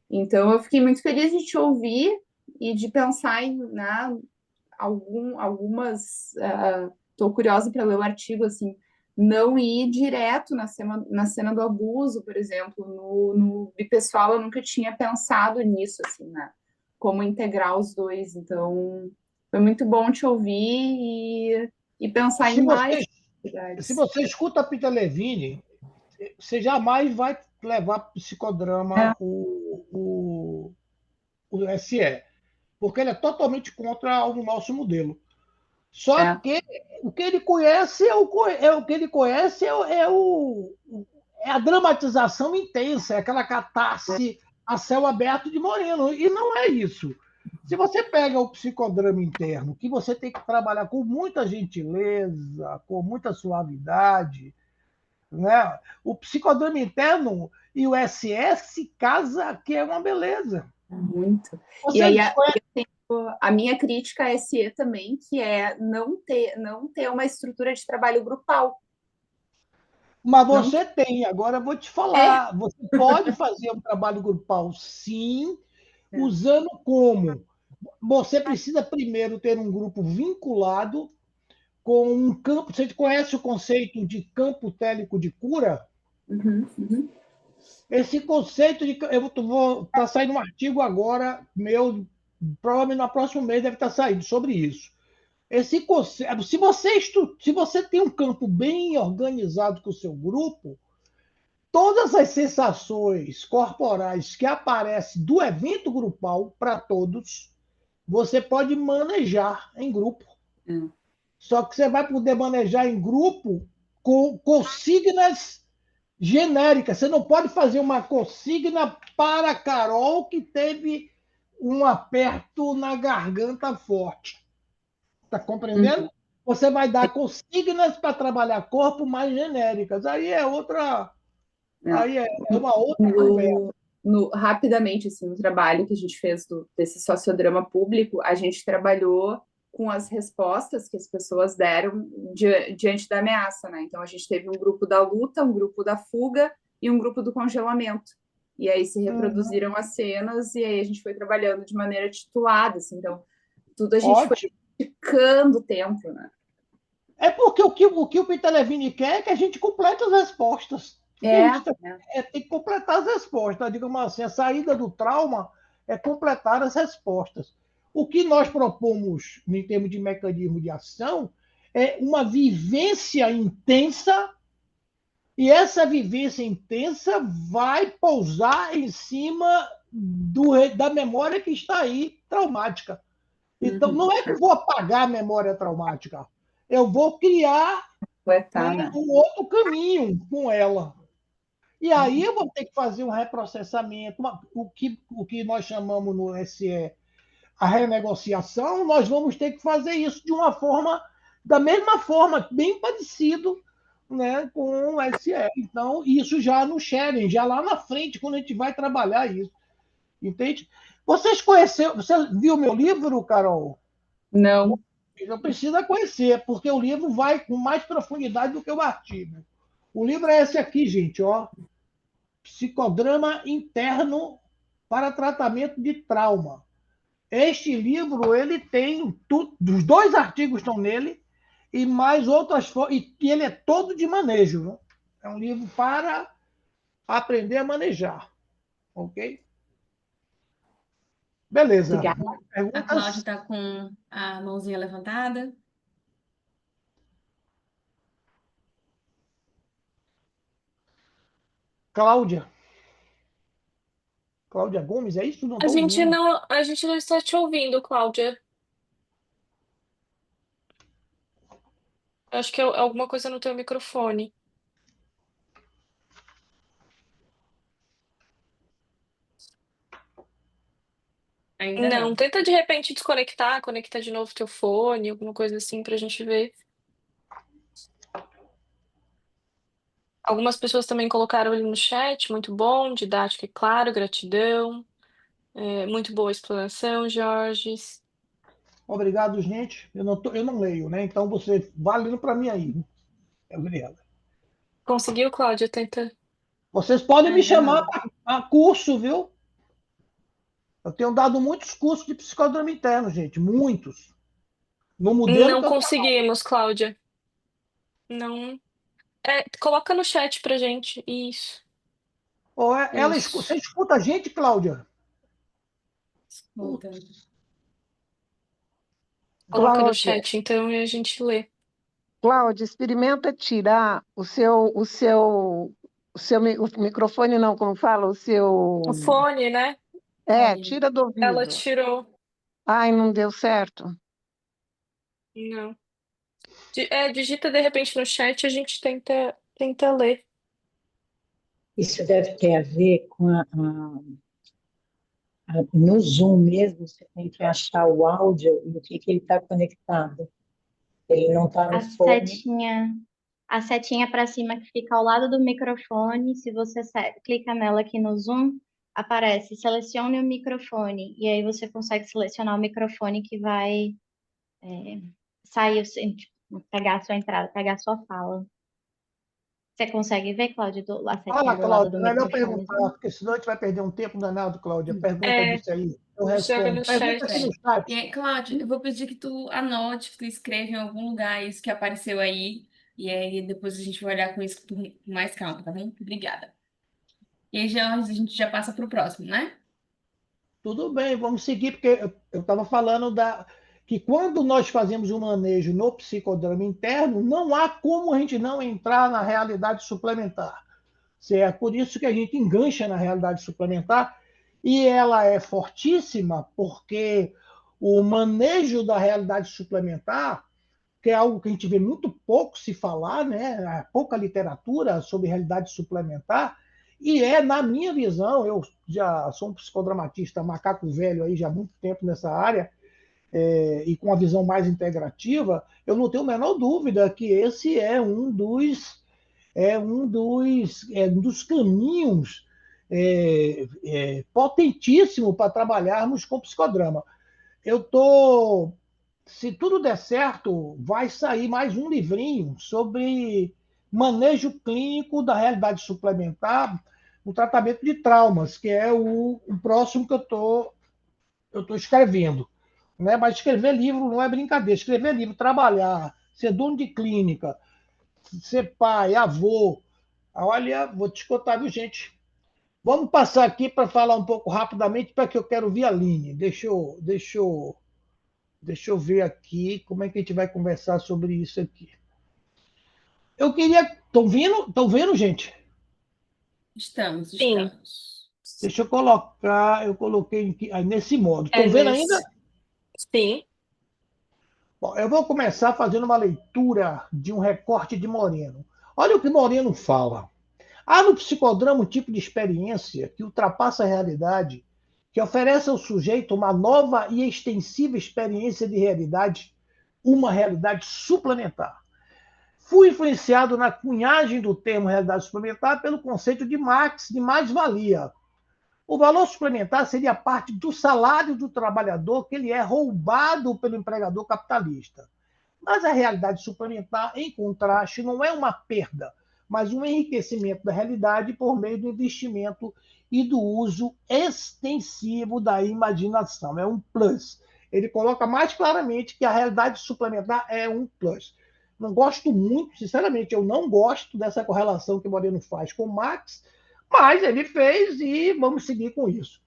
Então eu fiquei muito feliz de te ouvir e de pensar em, né, algumas. Estou curiosa para ler o artigo, assim, não ir direto na cena do abuso, por exemplo. No bipessoal eu nunca tinha pensado nisso, assim, né? Como integrar os dois. Então, foi muito bom te ouvir e pensar Se em mais você, se possibilidades. você escuta a Peter Levine, você jamais vai levar para o É, psicodrama o SE, porque ele é totalmente contra o nosso modelo. Só é, que o que ele conhece o que ele conhece é a dramatização intensa, é aquela catarse a céu aberto de Moreno. E não é isso. Se você pega o psicodrama interno, que você tem que trabalhar com muita gentileza, com muita suavidade, né? O psicodrama interno e o SS casa, que é uma beleza. muito. E Você aí desconhece. a minha crítica a SE também, que é não ter uma estrutura de trabalho grupal. Mas Não você tem, agora eu vou te é, falar. Você pode fazer um trabalho grupal, sim, é. usando como? Você precisa primeiro ter um grupo vinculado com um campo. Você conhece o conceito de campo télico de cura? Uhum, uhum. Esse conceito de. Tá saindo um artigo agora, meu, provavelmente no próximo mês deve estar saindo sobre isso. Esse conceito, se você tem um campo bem organizado com o seu grupo, todas as sensações corporais que aparecem do evento grupal para todos, você pode manejar em grupo. É. Só que você vai poder manejar em grupo com consignas genéricas. Você não pode fazer uma consigna para a Carol que teve um aperto na garganta forte. Está compreendendo? Uhum. Você vai dar consignas para trabalhar corpo mais genéricas. Aí é outra. É. Aí é uma outra conversa. Rapidamente, assim, no trabalho que a gente fez desse sociodrama público, a gente trabalhou com as respostas que as pessoas deram diante da ameaça, né? Então, a gente teve um grupo da luta, um grupo da fuga e um grupo do congelamento. E aí se reproduziram as cenas e aí a gente foi trabalhando de maneira titulada, assim. Então, tudo a gente foi Ótimo. ficando tempo, né? É porque o Peter Levine quer é que a gente complete as respostas. O que a gente tem que completar as respostas. Digamos assim, a saída do trauma é completar as respostas. O que nós propomos, em termos de mecanismo de ação, é uma vivência intensa, e essa vivência intensa vai pousar em cima da memória que está aí, traumática. Então, não é que eu vou apagar a memória traumática, eu vou criar um outro caminho com ela. E aí eu vou ter que fazer um reprocessamento, o que nós chamamos no SE a renegociação, nós vamos ter que fazer isso de uma forma, da mesma forma, bem parecido, né, com o SE. Então, isso já no sharing, já lá na frente, quando a gente vai trabalhar isso. Entende? Você viu meu livro, Carol? Não. Não precisa conhecer, porque o livro vai com mais profundidade do que o artigo. O livro é esse aqui, gente, ó. Psicodrama interno para tratamento de trauma. Este livro, ele tem tudo, os 2 artigos estão nele e mais outras e ele é todo de manejo, né? É um livro para aprender a manejar, ok? Beleza. A Cláudia está com a mãozinha levantada. Cláudia Gomes, é isso? Não estou ouvindo. A gente não está te ouvindo, Cláudia. Acho que é alguma coisa no teu microfone. Ainda Não, não. tenta de repente desconectar, conectar de novo teu fone, alguma coisa assim pra gente ver. Algumas pessoas também colocaram ali no chat, muito bom, didático e claro, gratidão. Muito boa explanação, Jorge. Obrigado, gente. Eu não leio, né? Então você valendo para mim aí. Obrigado. Conseguiu, Cláudia? Tenta. Vocês podem me Ainda chamar não. para curso, viu? Eu tenho dado muitos cursos de psicodrama interno, gente, muitos. No modelo Não que eu conseguimos, Cláudia. Não. Coloca no chat pra gente. Isso. Você Isso. escuta a gente, Cláudia? Escuta. Coloca no Cláudia, chat, então, e a gente lê. Cláudia, experimenta tirar o microfone, não, como fala, O fone, né? Fone. tira do Ela ouvido. tirou. Ai, não deu certo. Não. Digita de repente no chat e a gente tenta ler. Isso deve ter a ver com no Zoom mesmo, você tem que achar o áudio e o que ele está conectado. Ele não está no A fone. setinha para cima que fica ao lado do microfone, se você clica nela aqui no Zoom, aparece selecione o microfone, e aí você consegue selecionar o microfone que vai sair, tipo, pegar a sua entrada, pegar a sua fala. Você consegue ver, Cláudia, a setinha Fala, do lado Cláudia. do Melhor microfone? perguntar, porque senão a gente vai perder um tempo danado, Cláudia. Pergunta disso aí. Eu Joga respondo. no Pergunta aqui chat. no chat. E aí, Cláudia, eu vou pedir que tu anote, que tu escreva em algum lugar isso que apareceu aí. E aí depois a gente vai olhar com isso com mais calma, tá bom? Obrigada. E aí, Jorge, a gente já passa pro próximo, né? Tudo bem, vamos seguir, porque eu estava falando que quando nós fazemos um manejo no psicodrama interno, não há como a gente não entrar na realidade suplementar. Certo? Por isso que a gente engancha na realidade suplementar, e ela é fortíssima, porque o manejo da realidade suplementar, que é algo que a gente vê muito pouco se falar, né? Pouca literatura sobre realidade suplementar, e na minha visão, eu já sou um psicodramatista macaco velho aí já há muito tempo nessa área, e com uma visão mais integrativa, eu não tenho a menor dúvida que esse um dos caminhos potentíssimo para trabalharmos com psicodrama. Eu estou se tudo der certo, vai sair mais um livrinho sobre manejo clínico da realidade suplementar no tratamento de traumas, que é o próximo que eu tô escrevendo. Né? Mas escrever livro não é brincadeira. Escrever livro, trabalhar, ser dono de clínica, ser pai, avô. Olha, vou te contar, viu, gente? Vamos passar aqui para falar um pouco rapidamente, para que eu quero ouvir a Aline. Deixa eu ver aqui como é que a gente vai conversar sobre isso aqui. Eu queria. Estão vendo? Estão vendo, gente? Estamos, Sim, estamos. Deixa eu colocar. Eu coloquei nesse modo. é Estão vendo ainda? nesse. Sim. Bom, eu vou começar fazendo uma leitura de um recorte de Moreno. Olha o que Moreno fala. Há no psicodrama um tipo de experiência que ultrapassa a realidade, que oferece ao sujeito uma nova e extensiva experiência de realidade, uma realidade suplementar. Fui influenciado na cunhagem do termo realidade suplementar pelo conceito de Marx de mais-valia. O valor suplementar seria parte do salário do trabalhador que ele é roubado pelo empregador capitalista. Mas a realidade suplementar, em contraste, não é uma perda, mas um enriquecimento da realidade por meio do investimento e do uso extensivo da imaginação. É um plus. Ele coloca mais claramente que a realidade suplementar é um plus. Não gosto muito, sinceramente, eu não gosto dessa correlação que Moreno faz com Marx, mas ele fez e vamos seguir com isso.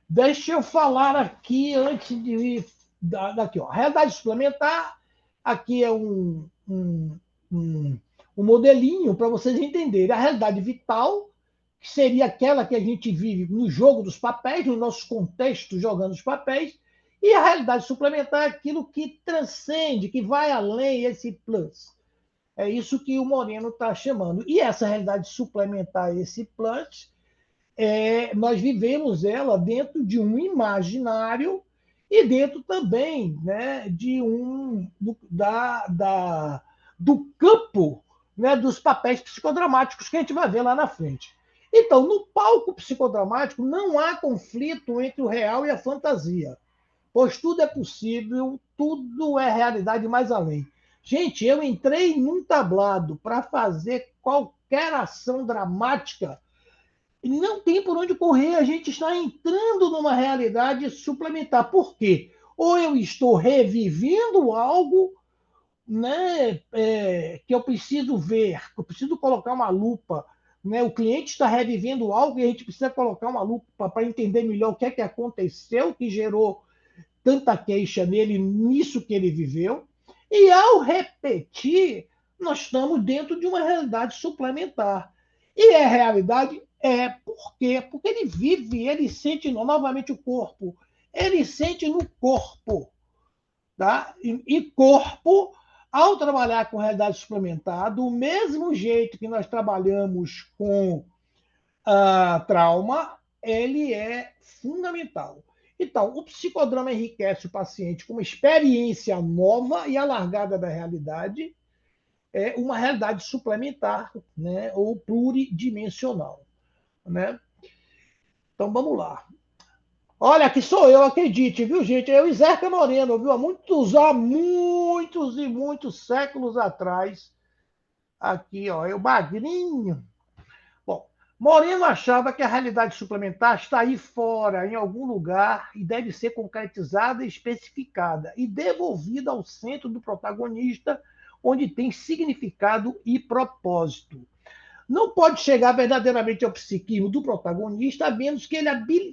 Deixa eu falar aqui antes de ir daqui. Ó. A realidade suplementar, aqui é um modelinho para vocês entenderem. A realidade vital, que seria aquela que a gente vive no jogo dos papéis, no nosso contexto jogando os papéis, e a realidade suplementar é aquilo que transcende, que vai além esse plus. É isso que o Moreno está chamando. E essa realidade suplementar, esse plus, nós vivemos ela dentro de um imaginário e dentro também, né, do campo, né, dos papéis psicodramáticos que a gente vai ver lá na frente. Então, no palco psicodramático, não há conflito entre o real e a fantasia, pois tudo é possível, tudo é realidade mais além. Gente, eu entrei num tablado para fazer qualquer ação dramática e não tem por onde correr, a gente está entrando numa realidade suplementar. Por quê? Ou eu estou revivendo algo, né, que eu preciso ver, eu preciso colocar uma lupa. Né? O cliente está revivendo algo e a gente precisa colocar uma lupa para entender melhor o que é que aconteceu, que gerou tanta queixa nele, nisso que ele viveu. E ao repetir, nós estamos dentro de uma realidade suplementar. E é realidade? É. Por quê? Porque ele vive, ele sente novamente o corpo. Ele sente no corpo. Tá? E corpo, ao trabalhar com realidade suplementar, do mesmo jeito que nós trabalhamos com trauma, ele é fundamental. Então, o psicodrama enriquece o paciente com uma experiência nova e alargada da realidade, uma realidade suplementar, né, ou pluridimensional. Né? Então, vamos lá. Olha, aqui sou eu, acredite, viu, gente? Eu e Zerca Moreno, viu? Há muitos e muitos séculos atrás. Aqui, ó, eu magrinho. Bom, Moreno achava que a realidade suplementar está aí fora, em algum lugar, e deve ser concretizada e especificada, e devolvida ao centro do protagonista, onde tem significado e propósito. Não pode chegar verdadeiramente ao psiquismo do protagonista, a menos que ele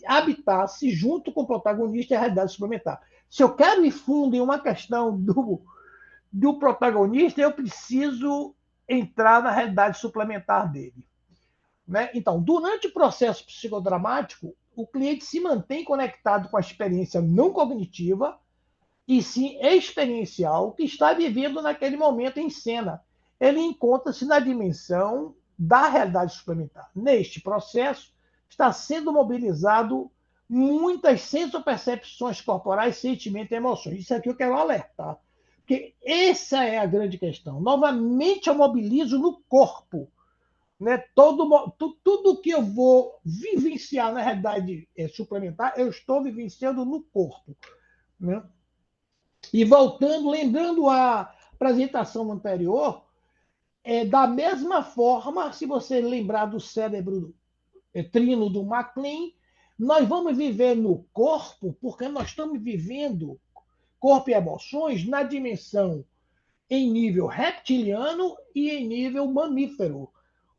habitasse, junto com o protagonista, a realidade suplementar. Se eu quero ir fundo em uma questão do protagonista, eu preciso entrar na realidade suplementar dele. Né? Então, durante o processo psicodramático, o cliente se mantém conectado com a experiência não cognitiva e sim experiencial que está vivendo naquele momento em cena. Ele encontra-se na dimensão da realidade suplementar. Neste processo, está sendo mobilizado muitas sensopercepções corporais, sentimentos e emoções. Isso aqui eu quero alertar, porque essa é a grande questão. Novamente, eu mobilizo no corpo. Né? Tudo que eu vou vivenciar na realidade suplementar, eu estou vivenciando no corpo. Né? E voltando, lembrando a apresentação anterior, da mesma forma, se você lembrar do cérebro trino do MacLean, nós vamos viver no corpo, porque nós estamos vivendo corpo e emoções na dimensão em nível reptiliano e em nível mamífero.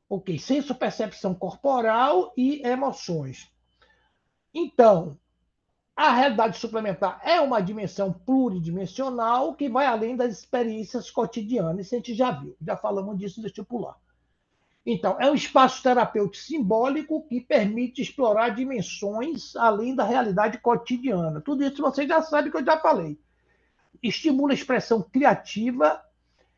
Ok, senso, percepção corporal e emoções. Então, a realidade suplementar é uma dimensão pluridimensional que vai além das experiências cotidianas. Isso a gente já viu, já falamos disso no vestibular. Então, é um espaço terapêutico simbólico que permite explorar dimensões além da realidade cotidiana. Tudo isso você já sabe que eu já falei. Estimula a expressão criativa,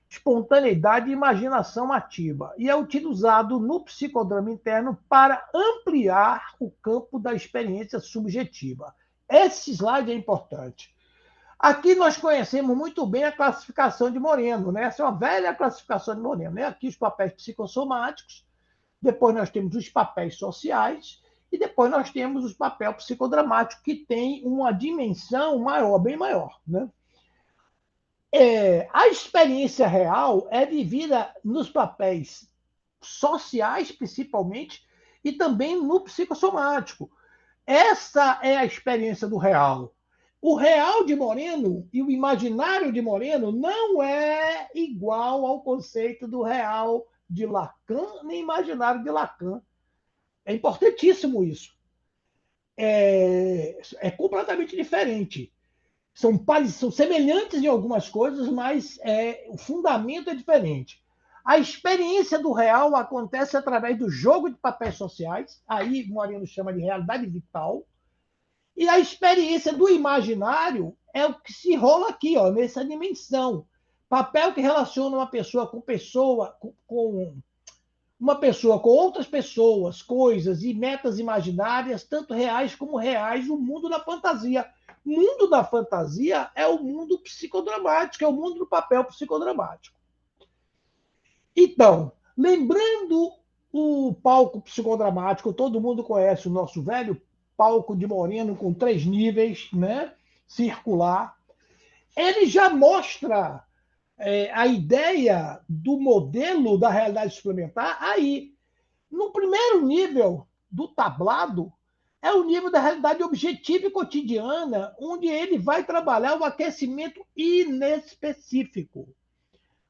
espontaneidade e imaginação ativa. E é utilizado no psicodrama interno para ampliar o campo da experiência subjetiva. Esse slide é importante. Aqui nós conhecemos muito bem a classificação de Moreno, né? Essa é uma velha classificação de Moreno, né? Aqui os papéis psicossomáticos, depois nós temos os papéis sociais e depois nós temos o papel psicodramático, que tem uma dimensão maior, bem maior, né? A experiência real é vivida nos papéis sociais, principalmente, e também no psicossomático. Essa é a experiência do real. O real de Moreno e o imaginário de Moreno não é igual ao conceito do real de Lacan, nem imaginário de Lacan. É importantíssimo isso. É completamente diferente. São semelhantes em algumas coisas, mas o fundamento é diferente. A experiência do real acontece através do jogo de papéis sociais, aí Moreno chama de realidade vital, e a experiência do imaginário é o que se rola aqui, ó, nessa dimensão. Papel que relaciona uma pessoa com uma pessoa com outras pessoas, coisas e metas imaginárias, tanto reais como reais, o mundo da fantasia. O mundo da fantasia é o mundo psicodramático, é o mundo do papel psicodramático. Então, lembrando o palco psicodramático, todo mundo conhece o nosso velho palco de Moreno com 3 níveis, né? Circular. Ele já mostra a ideia do modelo da realidade suplementar aí. No primeiro nível do tablado, é o nível da realidade objetiva e cotidiana, onde ele vai trabalhar o aquecimento inespecífico.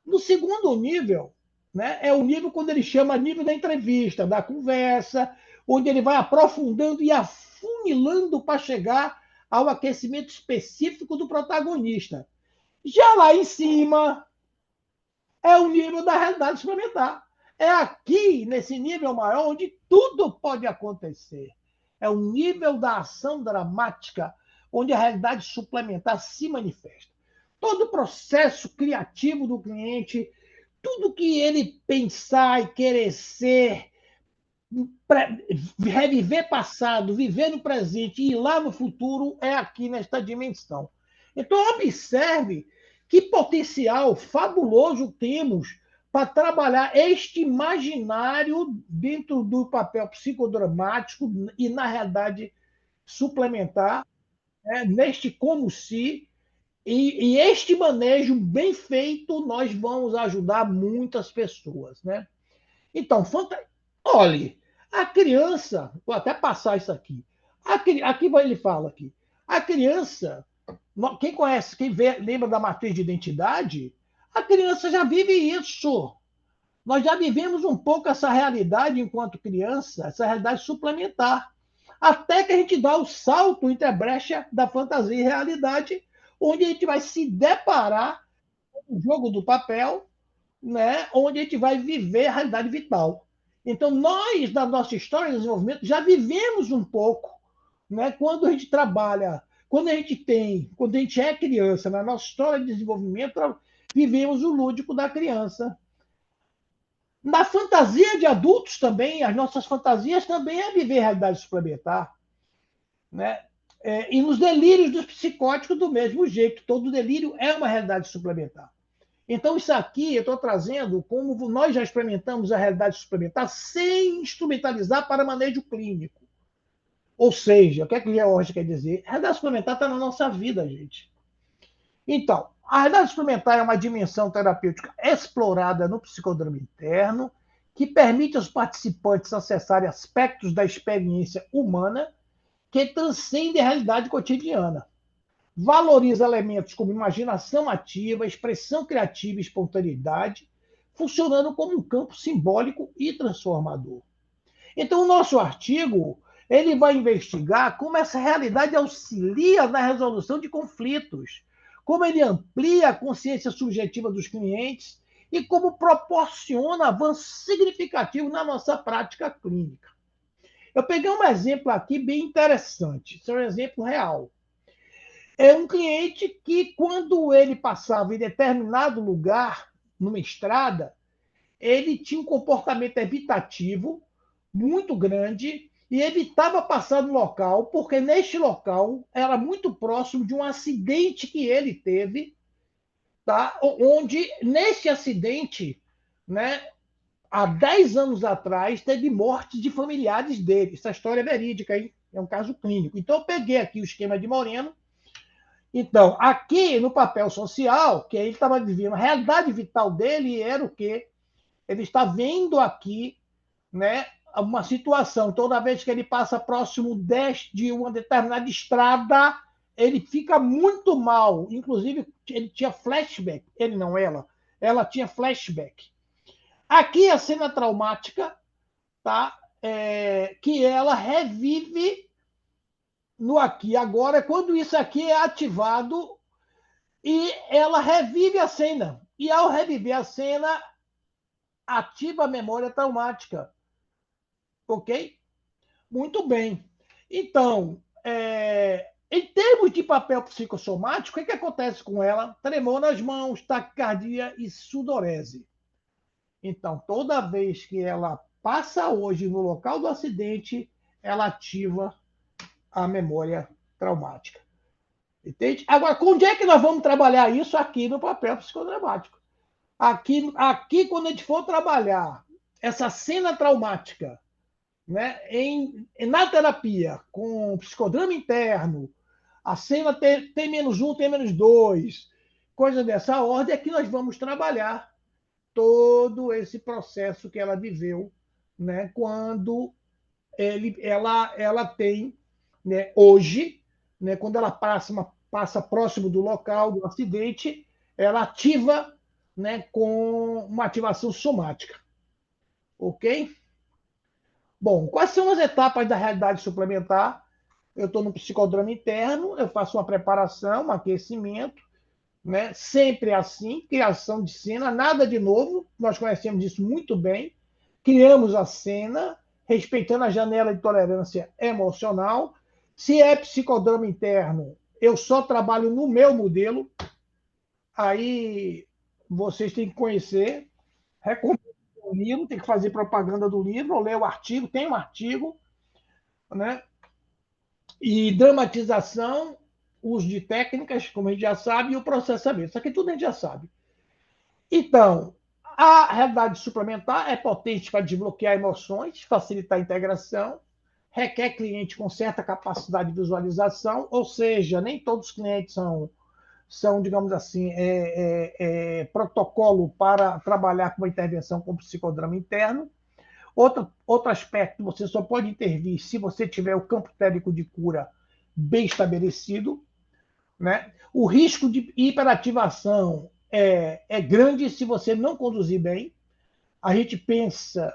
No segundo nível, né, é o nível quando ele chama nível da entrevista, da conversa, onde ele vai aprofundando e afunilando para chegar ao aquecimento específico do protagonista. Já lá em cima, é o nível da realidade suplementar. É aqui, nesse nível maior, onde tudo pode acontecer. É o nível da ação dramática, onde a realidade suplementar se manifesta. Todo o processo criativo do cliente, tudo que ele pensar e querer ser, reviver passado, viver no presente e ir lá no futuro, é aqui nesta dimensão. Então, observe que potencial fabuloso temos para trabalhar este imaginário dentro do papel psicodramático e, na realidade, suplementar, neste como se. E este manejo bem feito, nós vamos ajudar muitas pessoas. Né? Então, olhe, a criança, vou até passar isso aqui. Aqui ele fala aqui. A criança, quem conhece, lembra da matriz de identidade, a criança já vive isso. Nós já vivemos um pouco essa realidade enquanto criança, essa realidade suplementar. Até que a gente dá o salto entre a brecha da fantasia e realidade, onde a gente vai se deparar com o jogo do papel, né, onde a gente vai viver a realidade vital. Então, nós, na nossa história de desenvolvimento, já vivemos um pouco, né, quando a gente trabalha, quando a gente é criança, na nossa história de desenvolvimento, vivemos o lúdico da criança. Na fantasia de adultos também, as nossas fantasias também é viver a realidade suplementar. Né? E nos delírios dos psicóticos, do mesmo jeito, todo delírio é uma realidade suplementar. Então, isso aqui eu estou trazendo como nós já experimentamos a realidade suplementar sem instrumentalizar para manejo clínico. Ou seja, o que a George quer dizer? A realidade suplementar está na nossa vida, gente. Então, a realidade suplementar é uma dimensão terapêutica explorada no psicodrama interno que permite aos participantes acessarem aspectos da experiência humana que transcendem a realidade cotidiana. Valoriza elementos como imaginação ativa, expressão criativa e espontaneidade, funcionando como um campo simbólico e transformador. Então, o nosso artigo ele vai investigar como essa realidade auxilia na resolução de conflitos, como ele amplia a consciência subjetiva dos clientes e como proporciona avanço significativo na nossa prática clínica. Eu peguei um exemplo aqui bem interessante, isso é um exemplo real. É um cliente que, quando ele passava em determinado lugar, numa estrada, ele tinha um comportamento evitativo muito grande e evitava passar no local, porque neste local era muito próximo de um acidente que ele teve, tá? Onde, nesse acidente, né, há 10 anos atrás, teve morte de familiares dele. Essa história é verídica, hein? É um caso clínico. Então, eu peguei aqui o esquema de Moreno. Então, aqui no papel social, que ele estava vivendo, a realidade vital dele era o quê? Ele está vendo aqui, né, uma situação. Toda vez que ele passa próximo de uma determinada estrada, ele fica muito mal. Inclusive, ele tinha flashback. Ele não, ela. Ela tinha flashback. Aqui a cena traumática, tá? Que ela revive no aqui e agora, quando isso aqui é ativado e ela revive a cena. E ao reviver a cena, ativa a memória traumática. Ok? Muito bem. Então, em termos de papel psicossomático, o que acontece com ela? Tremor nas mãos, taquicardia e sudorese. Então, toda vez que ela passa hoje no local do acidente, ela ativa a memória traumática. Entende? Agora, onde é que nós vamos trabalhar isso? Aqui no papel psicodramático. Aqui, quando a gente for trabalhar essa cena traumática, né, na terapia, com psicodrama interno, a cena T-1, T-2, coisa dessa ordem, é que nós vamos trabalhar todo esse processo que ela viveu, né, quando ela tem, né, hoje, né, quando ela passa próximo do local do acidente, ela ativa, né, com uma ativação somática. Ok? Bom, quais são as etapas da realidade suplementar? Eu estou no psicodrama interno, eu faço uma preparação, um aquecimento, né? Sempre assim, criação de cena, nada de novo, nós conhecemos isso muito bem. Criamos a cena, respeitando a janela de tolerância emocional. Se é psicodrama interno, eu só trabalho no meu modelo, aí vocês têm que conhecer, recomendo o livro, tem que fazer propaganda do livro, ou ler o artigo, tem um artigo, né? E dramatização, uso de técnicas, como a gente já sabe, e o processamento. Isso aqui tudo a gente já sabe. Então, a realidade suplementar é potente para desbloquear emoções, facilitar a integração, requer cliente com certa capacidade de visualização, ou seja, nem todos os clientes são digamos assim, protocolo para trabalhar com uma intervenção com psicodrama interno. Outro aspecto, você só pode intervir se você tiver o campo técnico de cura bem estabelecido, né? O risco de hiperativação é grande se você não conduzir bem.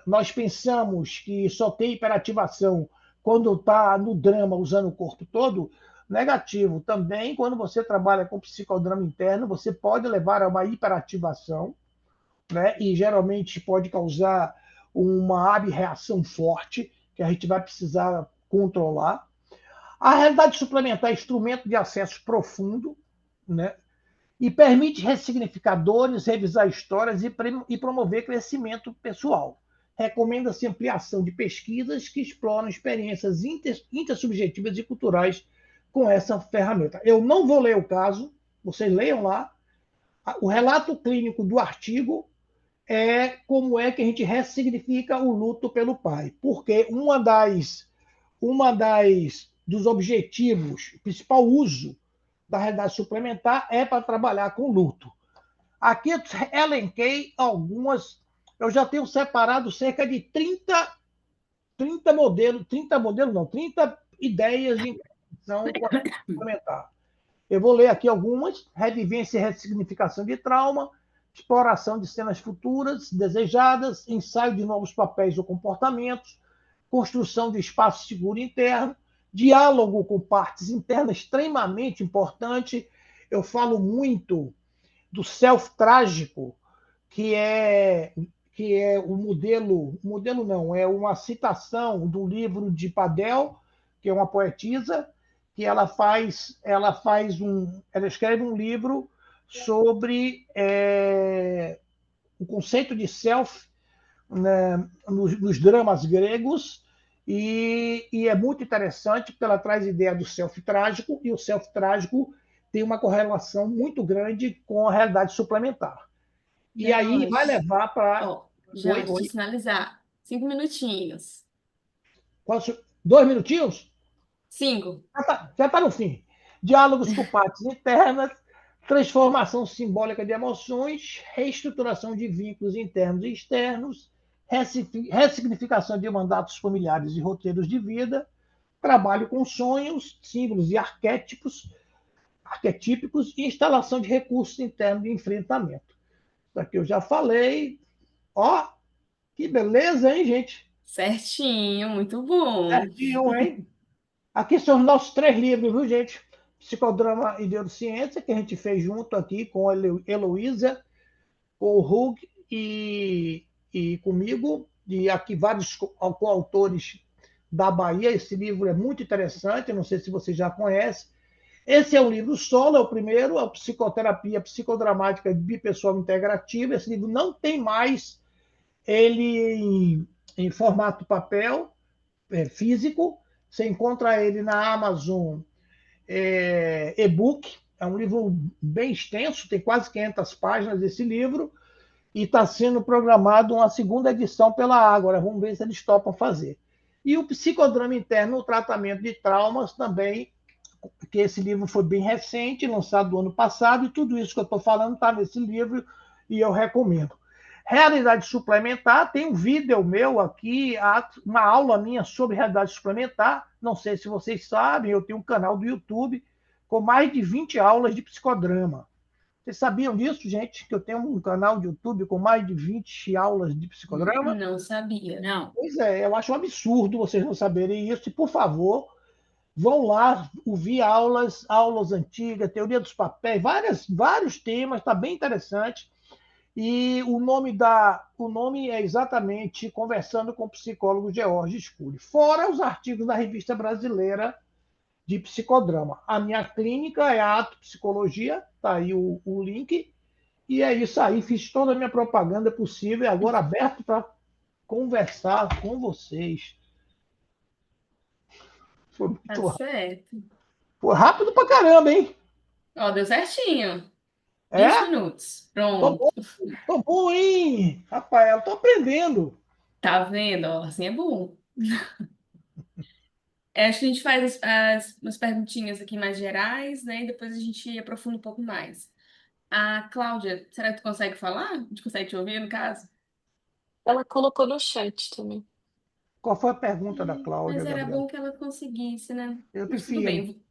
Nós pensamos que só tem hiperativação quando está no drama, usando o corpo todo. Negativo. Também, quando você trabalha com psicodrama interno, você pode levar a uma hiperativação, né? E geralmente pode causar uma abreação forte, que a gente vai precisar controlar. A realidade suplementar é instrumento de acesso profundo, né? E permite ressignificar dores, revisar histórias e promover crescimento pessoal. Recomenda-se ampliação de pesquisas que exploram experiências intersubjetivas e culturais com essa ferramenta. Eu não vou ler o caso, vocês leiam lá. O relato clínico do artigo é como é que a gente ressignifica o luto pelo pai. Porque dos objetivos, o principal uso, da realidade suplementar é para trabalhar com luto. Aqui eu elenquei algumas, eu já tenho separado cerca de 30 modelos, 30 ideias de intervenção com a realidade suplementar. Eu vou ler aqui algumas: revivência e ressignificação de trauma, exploração de cenas futuras desejadas, ensaio de novos papéis ou comportamentos, construção de espaço seguro interno, diálogo com partes internas, extremamente importante. Eu falo muito do self trágico, que é o modelo não, é uma citação do livro de Padel, que é uma poetisa, que ela escreve um livro sobre o conceito de self, né, nos dramas gregos, e é muito interessante porque ela traz a ideia do self trágico, e o self trágico tem uma correlação muito grande com a realidade suplementar. E aí vai Jorge, levar para. ó, Oi, Jorge, deixa oi. eu sinalizar. 5 minutinhos. 2 minutinhos? 5. Já tá no fim. Diálogos com partes internas, transformação simbólica de emoções, reestruturação de vínculos internos e externos, ressignificação de mandatos familiares e roteiros de vida, trabalho com sonhos, símbolos e arquetípicos e instalação de recursos internos de enfrentamento. Isso aqui eu já falei. Ó, que beleza, hein, gente? Certinho, muito bom. Certinho, hein? Aqui são os nossos 3 livros, viu, gente? Psicodrama e Neurociência, que a gente fez junto aqui com a Heloísa, com o Hug e comigo, e aqui vários coautores da Bahia. Esse livro é muito interessante, não sei se você já conhece. Esse é um livro solo, é o primeiro, a Psicoterapia Psicodramática Bipessoal Integrativa. Esse livro não tem mais ele em formato papel, físico. Você encontra ele na Amazon, e-book. É um livro bem extenso, tem quase 500 páginas esse livro, e está sendo programado uma segunda edição pela Ágora. Vamos ver se eles topam fazer. E o Psicodrama Interno, o Tratamento de Traumas, também, que esse livro foi bem recente, lançado no ano passado, e tudo isso que eu estou falando está nesse livro, e eu recomendo. Realidade suplementar, tem um vídeo meu aqui, uma aula minha sobre realidade suplementar. Não sei se vocês sabem, eu tenho um canal do YouTube com mais de 20 aulas de psicodrama. Vocês sabiam disso, gente? Que eu tenho um canal de YouTube com mais de 20 aulas de psicodrama? Não sabia. Não. Pois é, eu acho um absurdo vocês não saberem isso. E, por favor, vão lá ouvir aulas antigas, teoria dos papéis, vários temas, está bem interessante. E o nome é exatamente Conversando com o Psicólogo George Scury. Fora os artigos da Revista Brasileira de Psicodrama. A minha clínica é a Ato Psicologia, está aí o link. E é isso aí, fiz toda a minha propaganda possível e agora aberto para conversar com vocês. Foi Tá muito rápido. certo. Foi rápido pra caramba, hein? Ó, deu certinho. 20 É? minutos. Tô Pronto. bom, tô bom, hein, Rafael? Tô aprendendo. Tá vendo? Ó, assim é bom. Acho que a gente faz umas perguntinhas aqui mais gerais, né? E depois a gente aprofunda um pouco mais. A Cláudia, será que tu consegue falar? A gente consegue te ouvir, no caso? Ela colocou no chat também. Qual foi a pergunta da Cláudia, Mas era Gabriel? bom que ela conseguisse, né? Eu Mas tudo prefiro. bem.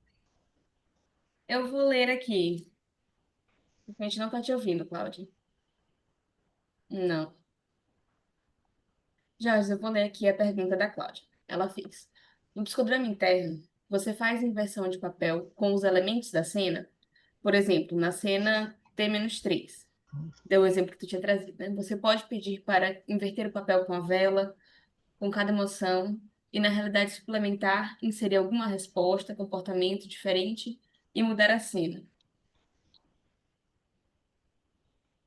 Eu vou ler aqui. A gente não tá te ouvindo, Cláudia. Não. Jorge, eu vou ler aqui a pergunta da Cláudia. Ela fez: no psicodrama interno, você faz inversão de papel com os elementos da cena? Por exemplo, na cena T-3. Deu o exemplo que tu tinha trazido, né? Você pode pedir para inverter o papel com a vela, com cada emoção, e na realidade suplementar, inserir alguma resposta, comportamento diferente e mudar a cena.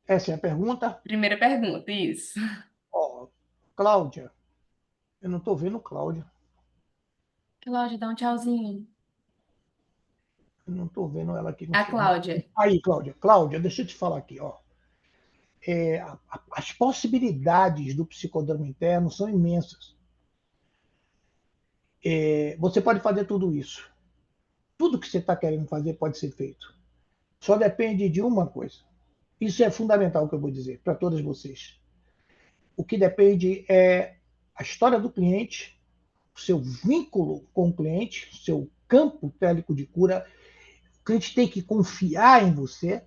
Essa é a pergunta? Primeira pergunta, isso. Ó, Cláudia, eu não estou vendo Cláudia. Cláudia, dá um tchauzinho. Eu não estou vendo ela aqui no A chat. Cláudia. Aí, Cláudia. Cláudia, deixa eu te falar aqui, ó. As possibilidades do psicodrama interno são imensas. Você pode fazer tudo isso. Tudo que você está querendo fazer pode ser feito. Só depende de uma coisa. Isso é fundamental que eu vou dizer para todas vocês. O que depende é a história do cliente, o seu vínculo com o cliente, o seu campo técnico de cura. O cliente tem que confiar em você,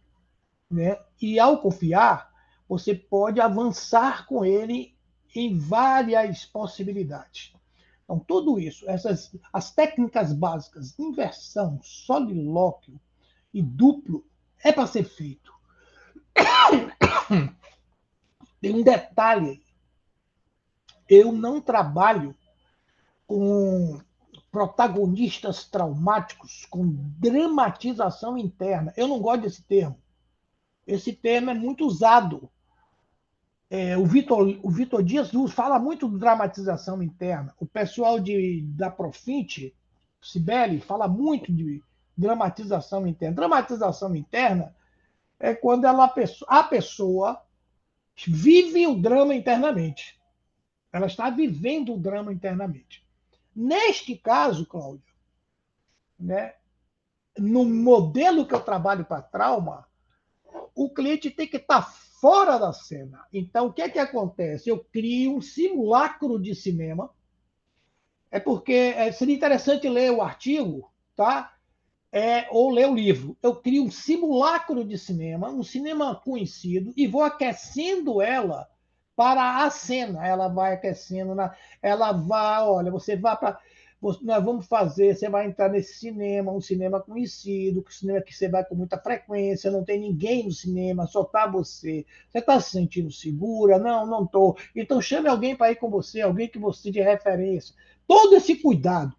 né? E ao confiar, você pode avançar com ele em várias possibilidades. Então, tudo isso, as técnicas básicas, inversão, solilóquio e duplo, é para ser feito. Tem um detalhe: eu não trabalho com protagonistas traumáticos, com dramatização interna. Eu não gosto desse termo. Esse termo é muito usado. O Vitor Dias fala muito de dramatização interna. O pessoal da Profint, Cibele, fala muito de dramatização interna. Dramatização interna é quando a pessoa vive o drama internamente. Ela está vivendo o drama internamente. Neste caso, Cláudio, né, no modelo que eu trabalho para trauma, o cliente tem que estar fora da cena. Então, o que é que acontece? Eu crio um simulacro de cinema. É porque seria interessante ler o artigo, tá? Ou ler o livro. Eu crio um simulacro de cinema, um cinema conhecido, e vou aquecendo ela para a cena. Ela vai aquecendo, ela vai, olha, você vai para. Nós vamos fazer, você vai entrar nesse cinema, um cinema conhecido, um cinema que você vai com muita frequência, não tem ninguém no cinema, só está você. Você está se sentindo segura? Não, não estou. Então chame alguém para ir com você, alguém que você de referência. Todo esse cuidado,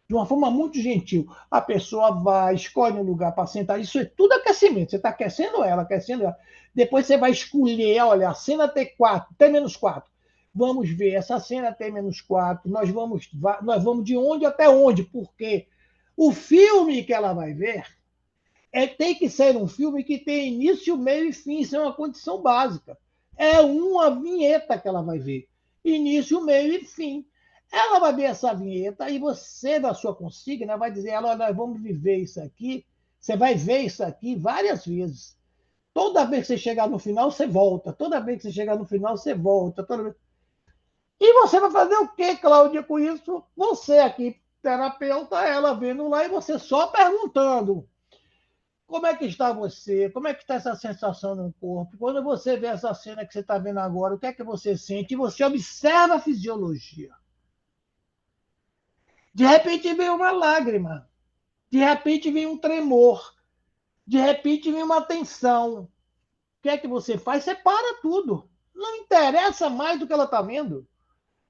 de uma forma muito gentil. A pessoa vai, escolhe um lugar para sentar. Isso é tudo aquecimento. Você está aquecendo ela, aquecendo ela. Depois você vai escolher, olha, a cena T4, T-4. Vamos ver, essa cena T-4, nós vamos de onde até onde, porque o filme que ela vai ver tem que ser um filme que tem início, meio e fim. Isso é uma condição básica. É uma vinheta que ela vai ver. Início, meio e fim. Ela vai ver essa vinheta e você, na sua consigna, vai dizer: ela, nós vamos viver isso aqui. Você vai ver isso aqui várias vezes. Toda vez que você chegar no final, você volta. Toda vez que você chegar no final, você volta. E você vai fazer o quê, Cláudia, com isso? Você aqui, terapeuta, ela vendo lá e você só perguntando. Como é que está você? Como é que está essa sensação no corpo? Quando você vê essa cena que você está vendo agora, o que é que você sente? E você observa a fisiologia. De repente vem uma lágrima, de repente vem um tremor, de repente vem uma tensão. O que é que você faz? Você para tudo. Não interessa mais do que ela está vendo.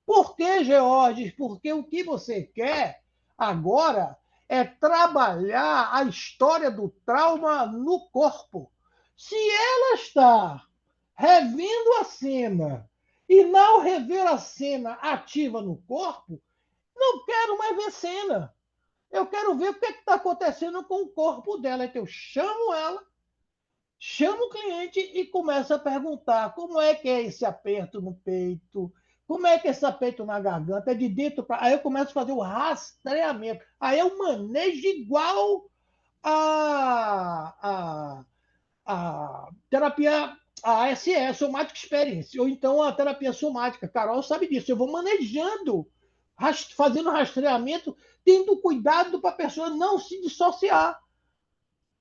Por que, Georges? Porque o que você quer agora é trabalhar a história do trauma no corpo. Se ela está revendo a cena e não rever a cena ativa no corpo, não quero mais ver cena. Eu quero ver o que está acontecendo com o corpo dela. Então, eu chamo ela, chamo o cliente e começo a perguntar como é que é esse aperto no peito, como é que é esse aperto na garganta, é de dentro para. Aí eu começo a fazer o rastreamento. Aí eu manejo igual a, a terapia, a ASE, Somatic Experience, ou então a terapia somática. Carol sabe disso. Eu vou manejando, fazendo rastreamento, tendo cuidado para a pessoa não se dissociar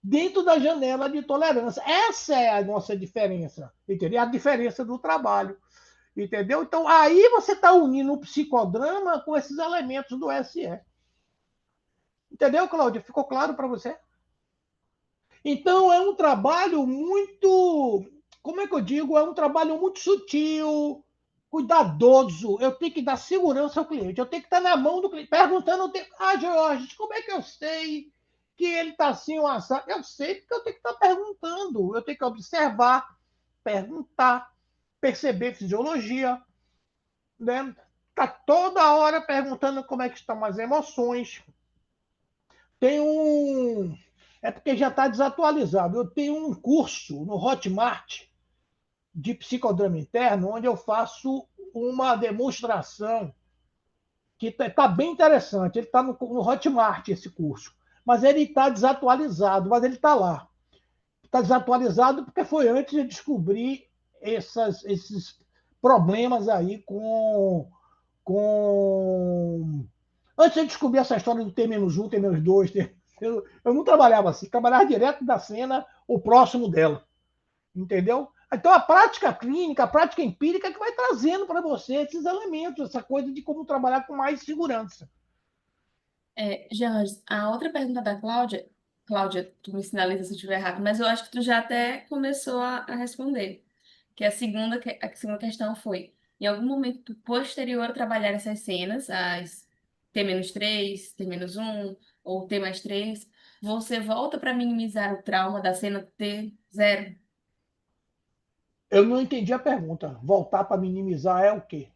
dentro da janela de tolerância. Essa é a nossa diferença, entendeu? A diferença do trabalho, entendeu? Então, aí você está unindo o psicodrama com esses elementos do SE. Entendeu, Cláudia? Ficou claro para você? Então, é um trabalho muito, como é que eu digo? É um trabalho muito sutil, cuidadoso. Eu tenho que dar segurança ao cliente. Eu tenho que estar na mão do cliente, perguntando: Jorge, como é que eu sei que ele está assim ou assado? Eu sei porque eu tenho que estar perguntando. Eu tenho que observar, perguntar, perceber fisiologia, né? Tá toda hora perguntando como é que estão as emoções. Tem um... É porque já está desatualizado. Eu tenho um curso no Hotmart de psicodrama interno, onde eu faço uma demonstração que está bem interessante. Ele está no Hotmart, esse curso. mas ele está desatualizado, mas ele está lá. Está desatualizado porque foi antes de descobrir esses problemas aí com... Antes de descobrir essa história do T-1, T-2, eu não trabalhava assim, trabalhava direto da cena, o próximo dela, entendeu? Então a prática clínica, a prática empírica que vai trazendo para você esses elementos, essa coisa de como trabalhar com mais segurança. Jorge, a outra pergunta da Cláudia, Cláudia, tu me sinaliza se eu estiver errado, mas eu acho que tu já até começou a responder, que a segunda questão foi, em algum momento posterior a trabalhar essas cenas, as T-3, T-1 ou T+3, você volta para minimizar o trauma da cena T0? Eu não entendi a pergunta. Voltar para minimizar é o quê?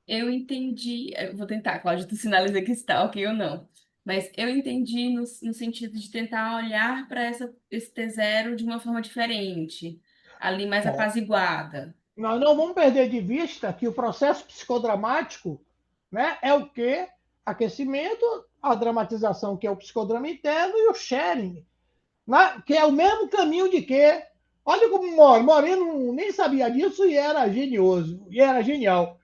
Eu entendi, eu vou tentar, Cláudia, tu sinaliza que está ok ou não. Mas eu entendi no sentido de tentar olhar para esse T0 de uma forma diferente, ali mais Bom, apaziguada. nós não vamos perder de vista que o processo psicodramático, né, é o quê? Aquecimento, a dramatização, que é o psicodrama interno, e o sharing, né, que é o mesmo caminho de quê? Olha como Moreno nem sabia disso e era genioso, e era genial.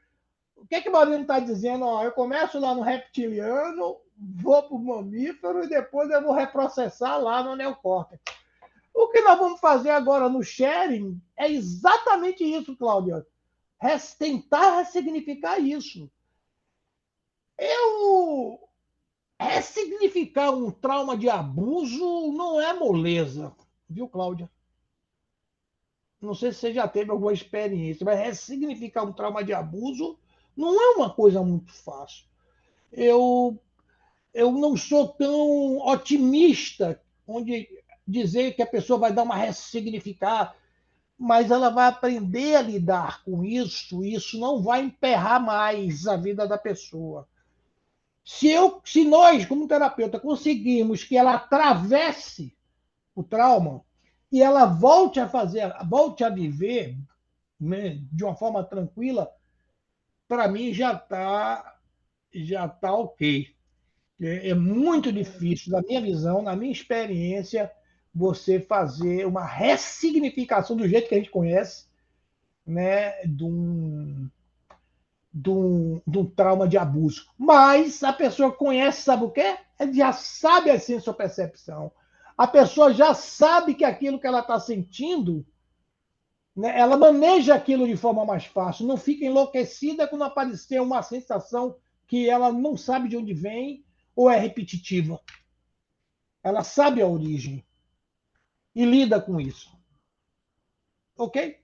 O que Moreno está dizendo? Ó, eu começo lá no reptiliano, vou para o mamífero e depois eu vou reprocessar lá no neocórtex. O que nós vamos fazer agora no sharing é exatamente isso, Cláudia. Tentar ressignificar isso. Eu ressignificar um trauma de abuso não é moleza, viu, Cláudia? Não sei se você já teve alguma experiência, mas ressignificar um trauma de abuso não é uma coisa muito fácil. Eu, eu não sou tão otimista onde dizer que a pessoa vai dar uma ressignificar, mas ela vai aprender a lidar com isso, e isso não vai emperrar mais a vida da pessoa. Se nós, como terapeuta, conseguirmos que ela atravesse o trauma e ela volte a viver, né, de uma forma tranquila, para mim já tá ok. É muito difícil, na minha visão, na minha experiência, você fazer uma ressignificação do jeito que a gente conhece, né, de um trauma de abuso. Mas a pessoa conhece, sabe o quê? Ela já sabe a sensopercepção. A pessoa já sabe que aquilo que ela está sentindo, né, ela maneja aquilo de forma mais fácil, não fica enlouquecida quando aparecer uma sensação que ela não sabe de onde vem ou é repetitiva. Ela sabe a origem e lida com isso. Ok?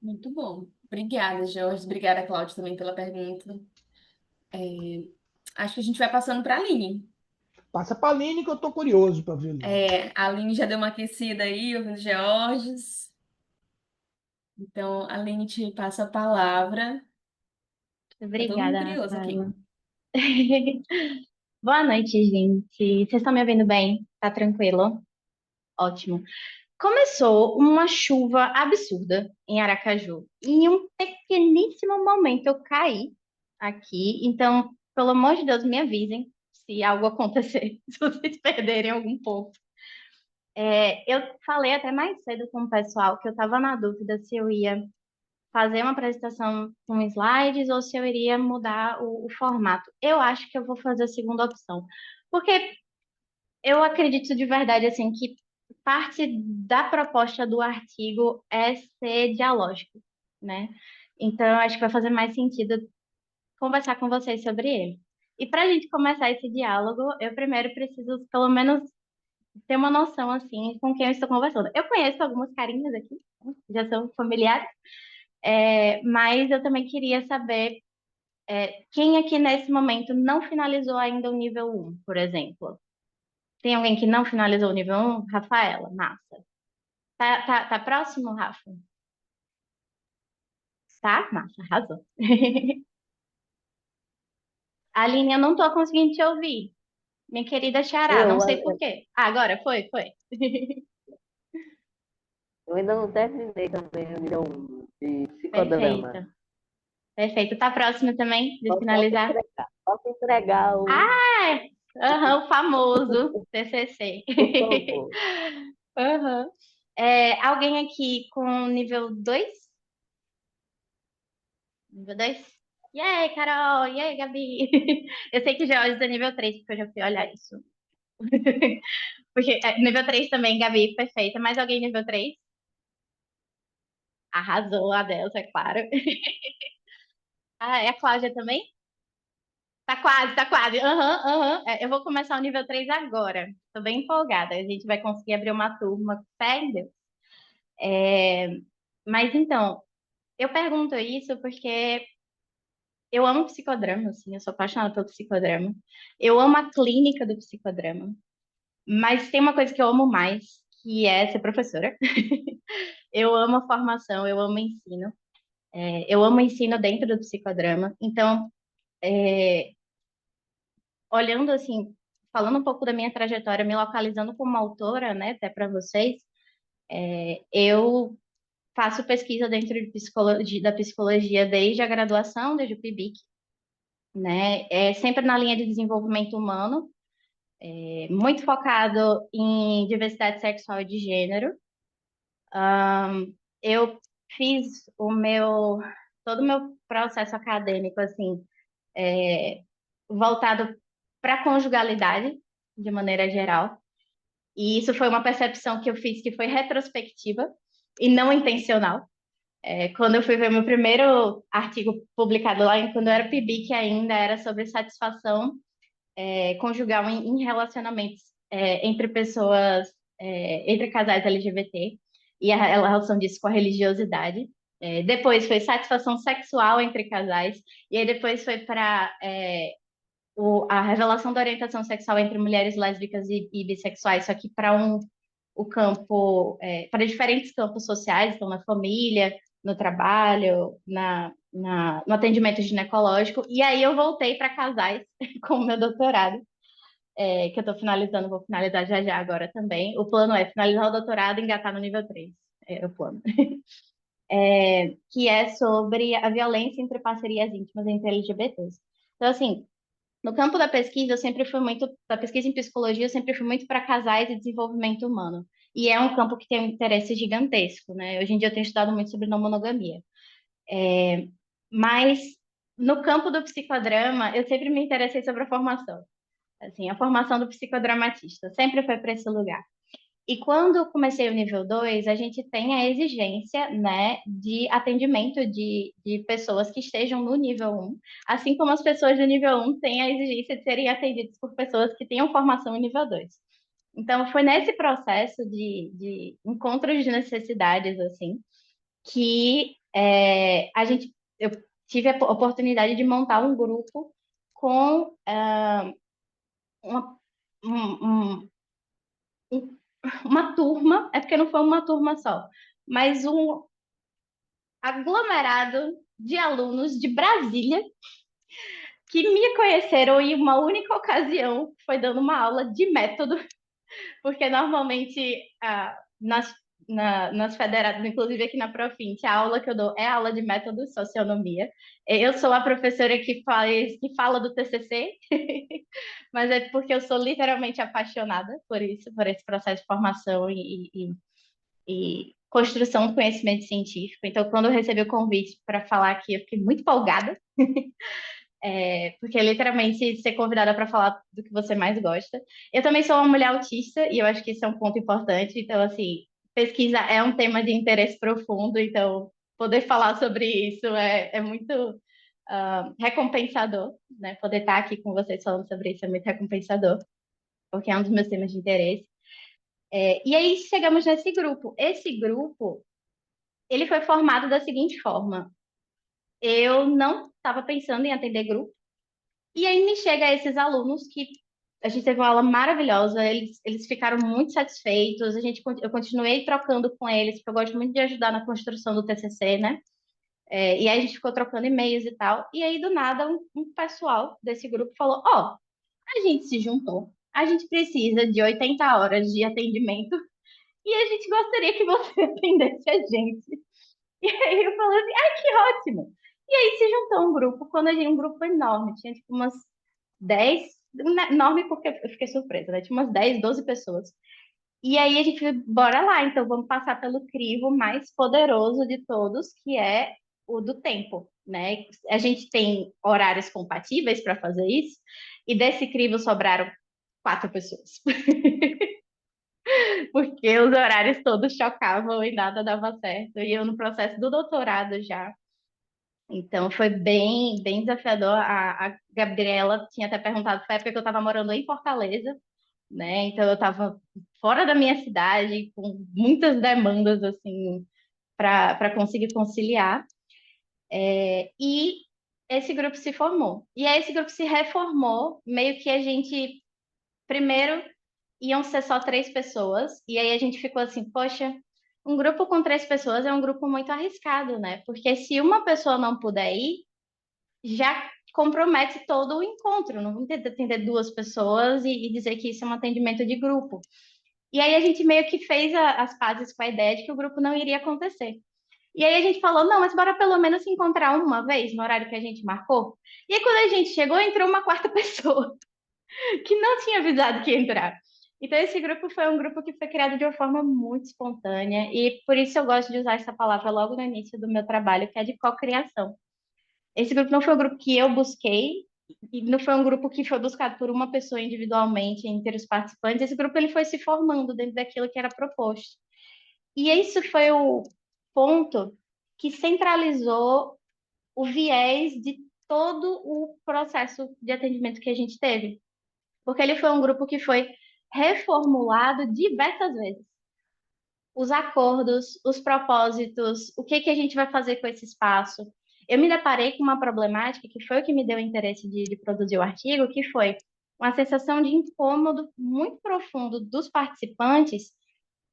Muito bom. Obrigada, Jorge. Obrigada, Cláudia, também pela pergunta. É, acho que a gente vai passando para a Aline. Passa para a Aline que eu estou curioso para ver. A Aline já deu uma aquecida aí, ouvindo Georges. Então, a Aline te passa a palavra. Tá todo mundo Obrigada, curioso aqui. Rafaela. Boa noite, gente. Vocês estão me ouvindo bem? Tá tranquilo? Ótimo. Começou uma chuva absurda em Aracaju. E em um pequeníssimo momento eu caí aqui. Então, pelo amor de Deus, me avisem se algo acontecer, se vocês perderem algum ponto. Eu falei até mais cedo com o pessoal que eu estava na dúvida se eu ia fazer uma apresentação com slides ou se eu iria mudar o formato. Eu acho que eu vou fazer a segunda opção, porque eu acredito de verdade assim que parte da proposta do artigo é ser dialógico, né? Então, eu acho que vai fazer mais sentido conversar com vocês sobre ele. E para a gente começar esse diálogo, eu primeiro preciso, pelo menos, ter uma noção, assim, com quem eu estou conversando. Eu conheço algumas carinhas aqui, né? Já são familiares, mas eu também queria saber quem aqui nesse momento não finalizou ainda o nível 1, por exemplo. Tem alguém que não finalizou o nível 1? Rafaela, massa. Tá próximo, Rafa? Tá? Massa, arrasou. Aline, eu não tô conseguindo te ouvir. Minha querida Xará, não Eu, sei por quê. Ah, agora foi, foi. eu ainda não terminei também o nível 1 de psicodrama. Perfeito. Perfeito. Tá próximo também de Falta finalizar? entregar. Falta entregar Ah, aham, o famoso TCC. por favor. Aham. Alguém aqui com nível 2? Nível 2? E aí, Carol? E aí, Gabi? Eu sei que o George é nível 3, porque eu já fui olhar isso. Porque nível 3 também, Gabi, perfeita. Mais alguém nível 3? Arrasou a Delta, é claro. Ah, é a Cláudia também? Tá quase, tá quase. Aham, aham. Eu vou começar o nível 3 agora. Tô bem empolgada. A gente vai conseguir abrir uma turma. Fé em Deus. É, Mas então, eu pergunto isso porque eu amo psicodrama, assim, eu sou apaixonada pelo psicodrama. Eu amo a clínica do psicodrama. Mas tem uma coisa que eu amo mais, que é ser professora. Eu amo a formação, eu amo o ensino. Eu amo o ensino dentro do psicodrama. Então, é, olhando assim, falando um pouco da minha trajetória, me localizando como autora, né, até para vocês, eu faço pesquisa dentro de da psicologia desde a graduação, desde o PIBIC, né, sempre na linha de desenvolvimento humano, muito focado em diversidade sexual e de gênero. Eu fiz todo o meu processo acadêmico, assim, voltado para a conjugalidade, de maneira geral. E isso foi uma percepção que eu fiz que foi retrospectiva e não intencional. Quando eu fui ver meu primeiro artigo publicado lá, quando eu era PIBIC ainda, era sobre satisfação conjugal em relacionamentos entre pessoas, entre casais LGBT, e a relação disso com a religiosidade. Depois foi satisfação sexual entre casais, e aí depois foi para a revelação da orientação sexual entre mulheres lésbicas e bissexuais, só que para o campo, para diferentes campos sociais, então na família, no trabalho, no atendimento ginecológico. E aí eu voltei para casais com o meu doutorado, que eu estou finalizando, vou finalizar já já agora também. O plano é finalizar o doutorado e engatar no nível 3, é o plano. Que é sobre a violência entre parcerias íntimas entre LGBTs. Então, assim, no campo da pesquisa, eu sempre fui muito, da pesquisa em psicologia, eu sempre fui muito para casais e desenvolvimento humano. E é um campo que tem um interesse gigantesco, né? Hoje em dia eu tenho estudado muito sobre não monogamia. Mas no campo do psicodrama, eu sempre me interessei sobre a formação. Assim, a formação do psicodramatista sempre foi para esse lugar. E quando eu comecei o nível 2, a gente tem a exigência, né, de atendimento de pessoas que estejam no nível 1, assim como as pessoas do nível 1 têm a exigência de serem atendidas por pessoas que tenham formação em nível 2. Então, foi nesse processo de encontros de necessidades, assim, que eu tive a oportunidade de montar um grupo com uma, um, uma turma, é porque não foi uma turma só, mas um aglomerado de alunos de Brasília que me conheceram em uma única ocasião, foi dando uma aula de método, porque normalmente nas federadas, inclusive aqui na Profint, a aula que eu dou é a aula de método e socionomia. Eu sou a professora que fala do TCC, mas é porque eu sou literalmente apaixonada por isso, por esse processo de formação e construção do conhecimento científico. Então, quando eu recebi o convite para falar aqui, eu fiquei muito empolgada, porque literalmente ser convidada para falar do que você mais gosta. Eu também sou uma mulher autista e eu acho que isso é um ponto importante. Então, assim, pesquisa é um tema de interesse profundo, então poder falar sobre isso é muito recompensador, né? Poder estar aqui com vocês falando sobre isso é muito recompensador, porque é um dos meus temas de interesse. E aí chegamos nesse grupo. Esse grupo, ele foi formado da seguinte forma: eu não estava pensando em atender grupo, e aí me chega esses alunos que a gente teve uma aula maravilhosa, eles ficaram muito satisfeitos, eu continuei trocando com eles, porque eu gosto muito de ajudar na construção do TCC, né? E aí a gente ficou trocando e-mails e tal, e aí do nada um pessoal desse grupo falou: ó, a gente se juntou, a gente precisa de 80 horas de atendimento e a gente gostaria que você atendesse a gente. E aí eu falei assim, ai, que ótimo! E aí se juntou um grupo, quando a gente, um grupo enorme, tinha tipo umas 10, enorme porque eu fiquei surpresa, né? Tinha umas 10, 12 pessoas. E aí a gente, bora lá, então vamos passar pelo crivo mais poderoso de todos, que é o do tempo, né? A gente tem horários compatíveis para fazer isso, e desse crivo sobraram 4 pessoas, porque os horários todos chocavam e nada dava certo. E eu no processo do doutorado já. Então foi bem, bem desafiador. A Gabriela tinha até perguntado, foi a época que eu estava morando em Fortaleza, né? Então eu estava fora da minha cidade, com muitas demandas assim para conseguir conciliar. E esse grupo se formou. E aí esse grupo se reformou, meio que a gente primeiro iam ser só 3 pessoas, e aí a gente ficou assim, poxa, um grupo com 3 pessoas é um grupo muito arriscado, né? Porque se uma pessoa não puder ir, já compromete todo o encontro. Não vamos tentar atender 2 pessoas e dizer que isso é um atendimento de grupo. E aí a gente meio que fez as pazes com a ideia de que o grupo não iria acontecer. E aí a gente falou, não, mas bora pelo menos se encontrar uma vez no horário que a gente marcou. E aí quando a gente chegou, entrou uma quarta pessoa que não tinha avisado que ia entrar. Então esse grupo foi um grupo que foi criado de uma forma muito espontânea e por isso eu gosto de usar essa palavra logo no início do meu trabalho, que é de cocriação. Esse grupo não foi um grupo que eu busquei, e não foi um grupo que foi buscado por uma pessoa individualmente entre os participantes. Esse grupo ele foi se formando dentro daquilo que era proposto. E isso foi o ponto que centralizou o viés de todo o processo de atendimento que a gente teve. Porque ele foi um grupo que foi reformulado diversas vezes. Os acordos, os propósitos, o que que a gente vai fazer com esse espaço. Eu me deparei com uma problemática que foi o que me deu o interesse de produzir o artigo, que foi uma sensação de incômodo muito profundo dos participantes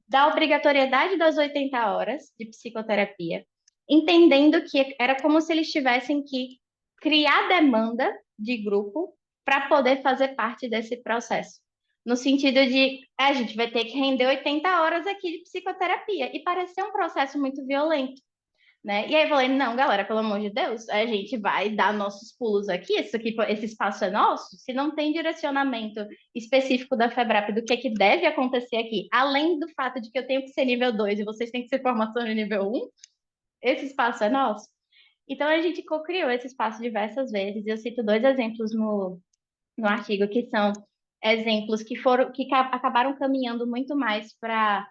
da obrigatoriedade das 80 horas de psicoterapia, entendendo que era como se eles tivessem que criar demanda de grupo para poder fazer parte desse processo. No sentido de, a gente vai ter que render 80 horas aqui de psicoterapia. E pareceu um processo muito violento, né? E aí eu falei, não, galera, pelo amor de Deus, a gente vai dar nossos pulos aqui, esse espaço é nosso, se não tem direcionamento específico da FEBRAP do que deve acontecer aqui, além do fato de que eu tenho que ser nível 2 e vocês têm que ser formação de nível 1, esse espaço é nosso. Então a gente co-criou esse espaço diversas vezes, eu cito 2 exemplos no artigo, que são exemplos que acabaram caminhando muito mais para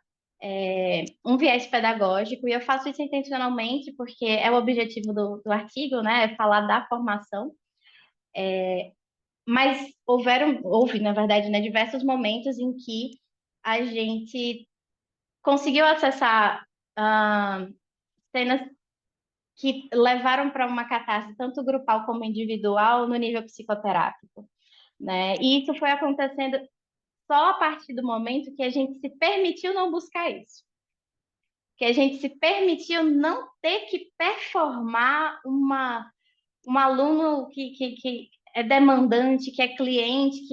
um viés pedagógico, e eu faço isso intencionalmente porque é o objetivo do artigo, né? É falar da formação. Mas houve, na verdade, né, diversos momentos em que a gente conseguiu acessar cenas que levaram para uma catarse, tanto grupal como individual, no nível psicoterápico, né? E isso foi acontecendo só a partir do momento que a gente se permitiu não buscar isso. Que a gente se permitiu não ter que performar um aluno que é demandante, que é cliente,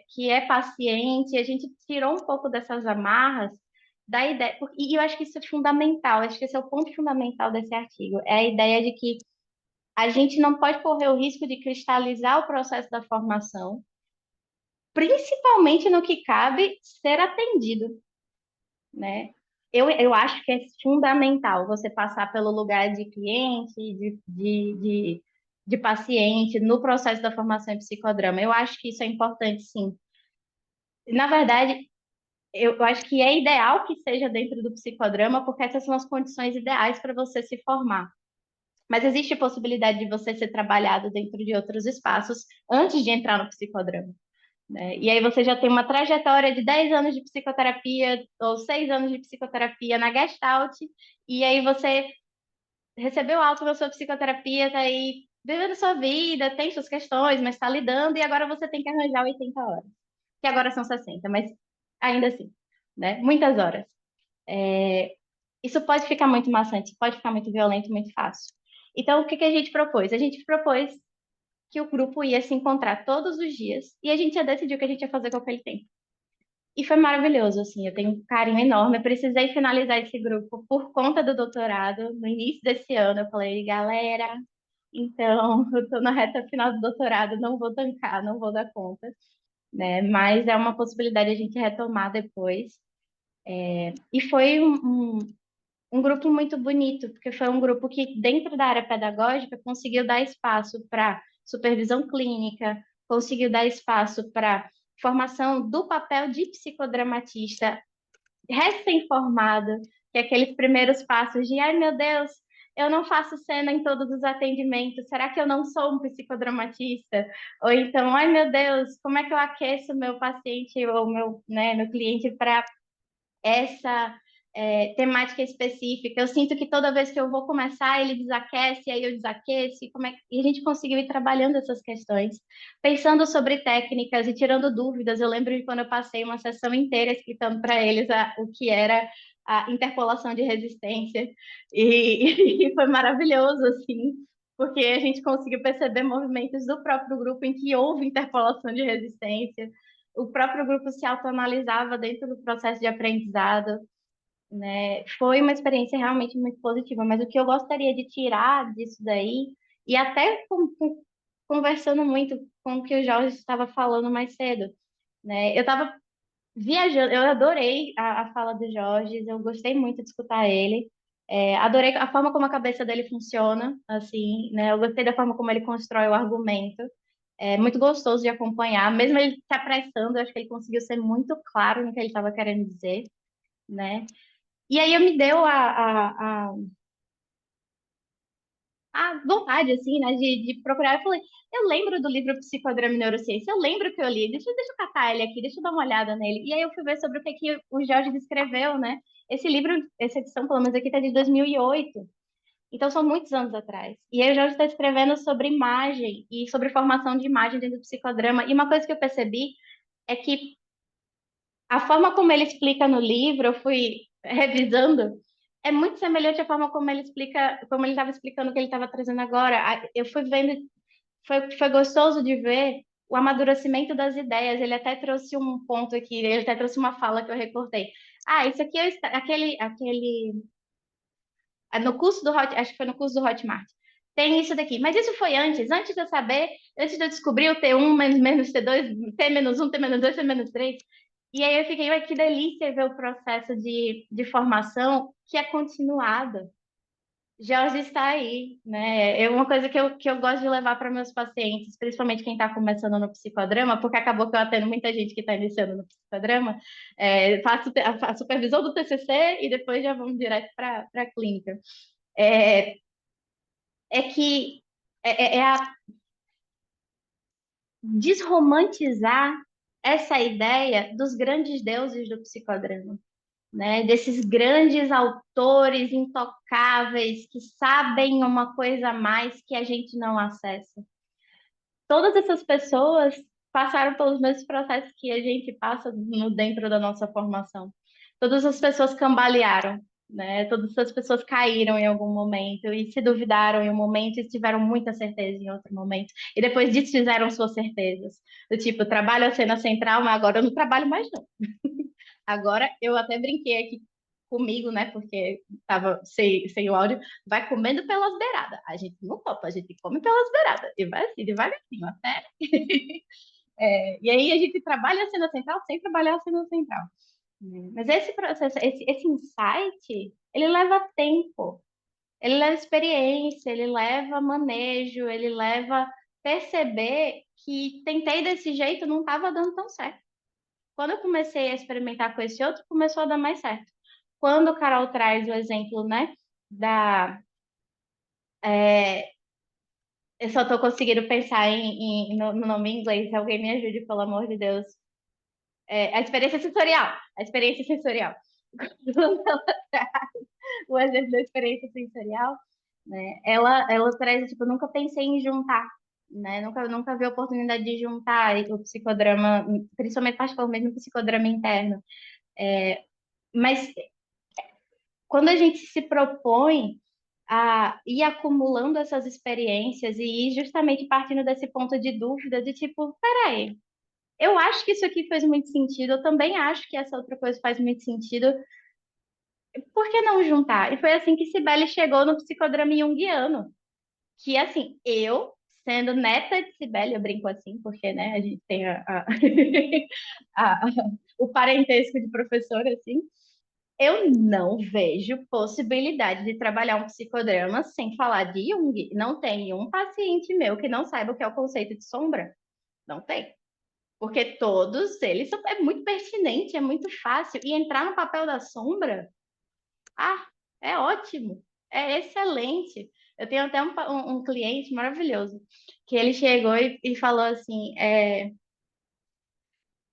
que é paciente. A gente tirou um pouco dessas amarras da ideia, e eu acho que isso é fundamental, acho que esse é o ponto fundamental desse artigo, é a ideia de que a gente não pode correr o risco de cristalizar o processo da formação, principalmente no que cabe ser atendido, né? Eu acho que é fundamental você passar pelo lugar de cliente, de paciente, no processo da formação em psicodrama. Eu acho que isso é importante, sim. Na verdade, eu acho que é ideal que seja dentro do psicodrama, porque essas são as condições ideais para você se formar. Mas existe a possibilidade de você ser trabalhado dentro de outros espaços antes de entrar no psicodrama, né? E aí você já tem uma trajetória de 10 anos de psicoterapia ou 6 anos de psicoterapia na Gestalt, e aí você recebeu alta na sua psicoterapia, tá aí vivendo sua vida, tem suas questões, mas está lidando, e agora você tem que arranjar 80 horas, que agora são 60, mas ainda assim, né? Muitas horas. Isso pode ficar muito maçante, pode ficar muito violento, muito fácil. Então, o que que a gente propôs? A gente propôs que o grupo ia se encontrar todos os dias e a gente ia decidir o que a gente ia fazer com aquele tempo. E foi maravilhoso, assim, eu tenho um carinho enorme. Eu precisei finalizar esse grupo por conta do doutorado. No início desse ano, eu falei, galera, Então, eu estou na reta final do doutorado, não vou tancar, não vou dar conta, né? Mas é uma possibilidade a gente retomar depois. E foi um grupo muito bonito, porque foi um grupo que, dentro da área pedagógica, conseguiu dar espaço para supervisão clínica, conseguiu dar espaço para formação do papel de psicodramatista recém-formado, que é aqueles primeiros passos de, ai meu Deus, eu não faço cena em todos os atendimentos, será que eu não sou um psicodramatista? Ou então, ai meu Deus, como é que eu aqueço meu paciente ou meu cliente para essa temática específica? Eu sinto que toda vez que eu vou começar, ele desaquece, aí eu desaqueço, e a gente conseguiu ir trabalhando essas questões, pensando sobre técnicas e tirando dúvidas. Eu lembro de quando eu passei uma sessão inteira explicando para eles o que era a interpolação de resistência, e, e foi maravilhoso, assim, porque a gente conseguiu perceber movimentos do próprio grupo em que houve interpolação de resistência, o próprio grupo se autoanalisava dentro do processo de aprendizado, né? Foi uma experiência realmente muito positiva, mas o que eu gostaria de tirar disso daí, e até conversando muito com o que o Jorge estava falando mais cedo, né? Eu estava viajando, eu adorei a fala do Jorge, eu gostei muito de escutar ele. Adorei a forma como a cabeça dele funciona, assim, né? Eu gostei da forma como ele constrói o argumento. É muito gostoso de acompanhar, mesmo ele se apressando, eu acho que ele conseguiu ser muito claro no que ele estava querendo dizer, né? E aí eu me deu a vontade, assim, né, de procurar. Eu falei, eu lembro do livro Psicodrama e Neurociência, eu lembro que eu li, deixa eu catar ele aqui, deixa eu dar uma olhada nele. E aí eu fui ver sobre o que o Jorge descreveu, né? Esse livro, essa edição, pelo menos aqui, tá de 2008. Então, são muitos anos atrás. E aí, o Jorge está escrevendo sobre imagem e sobre formação de imagem dentro do psicodrama. E uma coisa que eu percebi é que a forma como ele explica no livro, eu fui revisando, é muito semelhante à forma como ele explica, como ele estava explicando o que ele estava trazendo agora. Eu fui vendo, foi gostoso de ver o amadurecimento das ideias. Ele até trouxe um ponto aqui, ele até trouxe uma fala que eu recortei. Ah, isso aqui é no curso do acho que foi no curso do Hotmart. Tem isso daqui, mas isso foi antes de eu saber, antes de eu descobrir o T1 menos T2, T menos 1, T menos 2, T menos 3. E aí eu fiquei, ué, que delícia ver o processo de formação que é continuado. Jorge está aí, né? É uma coisa que eu gosto de levar para meus pacientes, principalmente quem está começando no psicodrama, porque acabou que eu atendo muita gente que está iniciando no psicodrama, faço a supervisão do TCC e depois já vamos direto para a clínica. É, é que é a desromantizar essa ideia dos grandes deuses do psicodrama, né? Desses grandes autores intocáveis que sabem uma coisa a mais que a gente não acessa. Todas essas pessoas passaram pelos mesmos processos que a gente passa dentro da nossa formação. Todas as pessoas cambalearam, né? Todas as pessoas caíram em algum momento e se duvidaram em um momento e tiveram muita certeza em outro momento. E depois desfizeram suas certezas. Do tipo, trabalho a cena central, mas agora eu não trabalho mais não. Agora, eu até brinquei aqui comigo, né? Porque tava sem o áudio, vai comendo pelas beiradas. A gente não topa, a gente come pelas beiradas. E vai assim, devagarzinho, até. E aí a gente trabalha a cena central sem trabalhar a cena central. Mas esse processo, esse insight, ele leva tempo, ele leva experiência, ele leva manejo, ele leva perceber que tentei desse jeito não estava dando tão certo. Quando eu comecei a experimentar com esse outro, começou a dar mais certo. Quando o Carol traz o exemplo, né, da... é, eu só estou conseguindo pensar no nome em inglês, alguém me ajude, pelo amor de Deus. A experiência sensorial. A experiência sensorial. Quando ela traz o exemplo da experiência sensorial, né, ela traz, tipo, nunca pensei em juntar, né? Nunca vi a oportunidade de juntar o psicodrama, principalmente particularmente no psicodrama interno. Mas quando a gente se propõe a ir acumulando essas experiências e ir justamente partindo desse ponto de dúvida, de tipo, peraí, eu acho que isso aqui faz muito sentido, eu também acho que essa outra coisa faz muito sentido, por que não juntar? E foi assim que Cibele chegou no psicodrama junguiano, que, assim, eu, sendo neta de Cibele, eu brinco assim, porque, né, a gente tem a- o parentesco de professor, assim, eu não vejo possibilidade de trabalhar um psicodrama sem falar de Jung. Não tem um paciente meu que não saiba o que é o conceito de sombra. Não tem. Porque todos eles é muito pertinente, é muito fácil. E entrar no papel da sombra, ah, é ótimo, é excelente. Eu tenho até um cliente maravilhoso, que ele chegou e falou assim: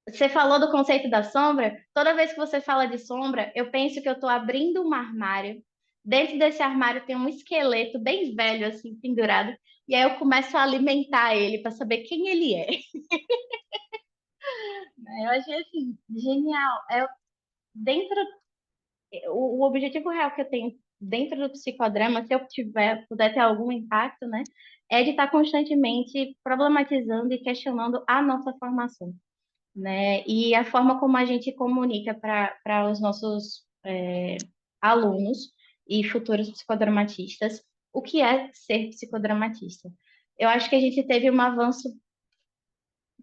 você falou do conceito da sombra, toda vez que você fala de sombra, eu penso que eu estou abrindo um armário. Dentro desse armário tem um esqueleto bem velho, assim, pendurado, e aí eu começo a alimentar ele para saber quem ele é. Eu achei assim, genial. Dentro o objetivo real que eu tenho dentro do psicodrama, se eu puder ter algum impacto, né, é de estar constantemente problematizando e questionando a nossa formação, né, e a forma como a gente comunica para os nossos alunos e futuros psicodramatistas o que é ser psicodramatista. Eu acho que a gente teve um avanço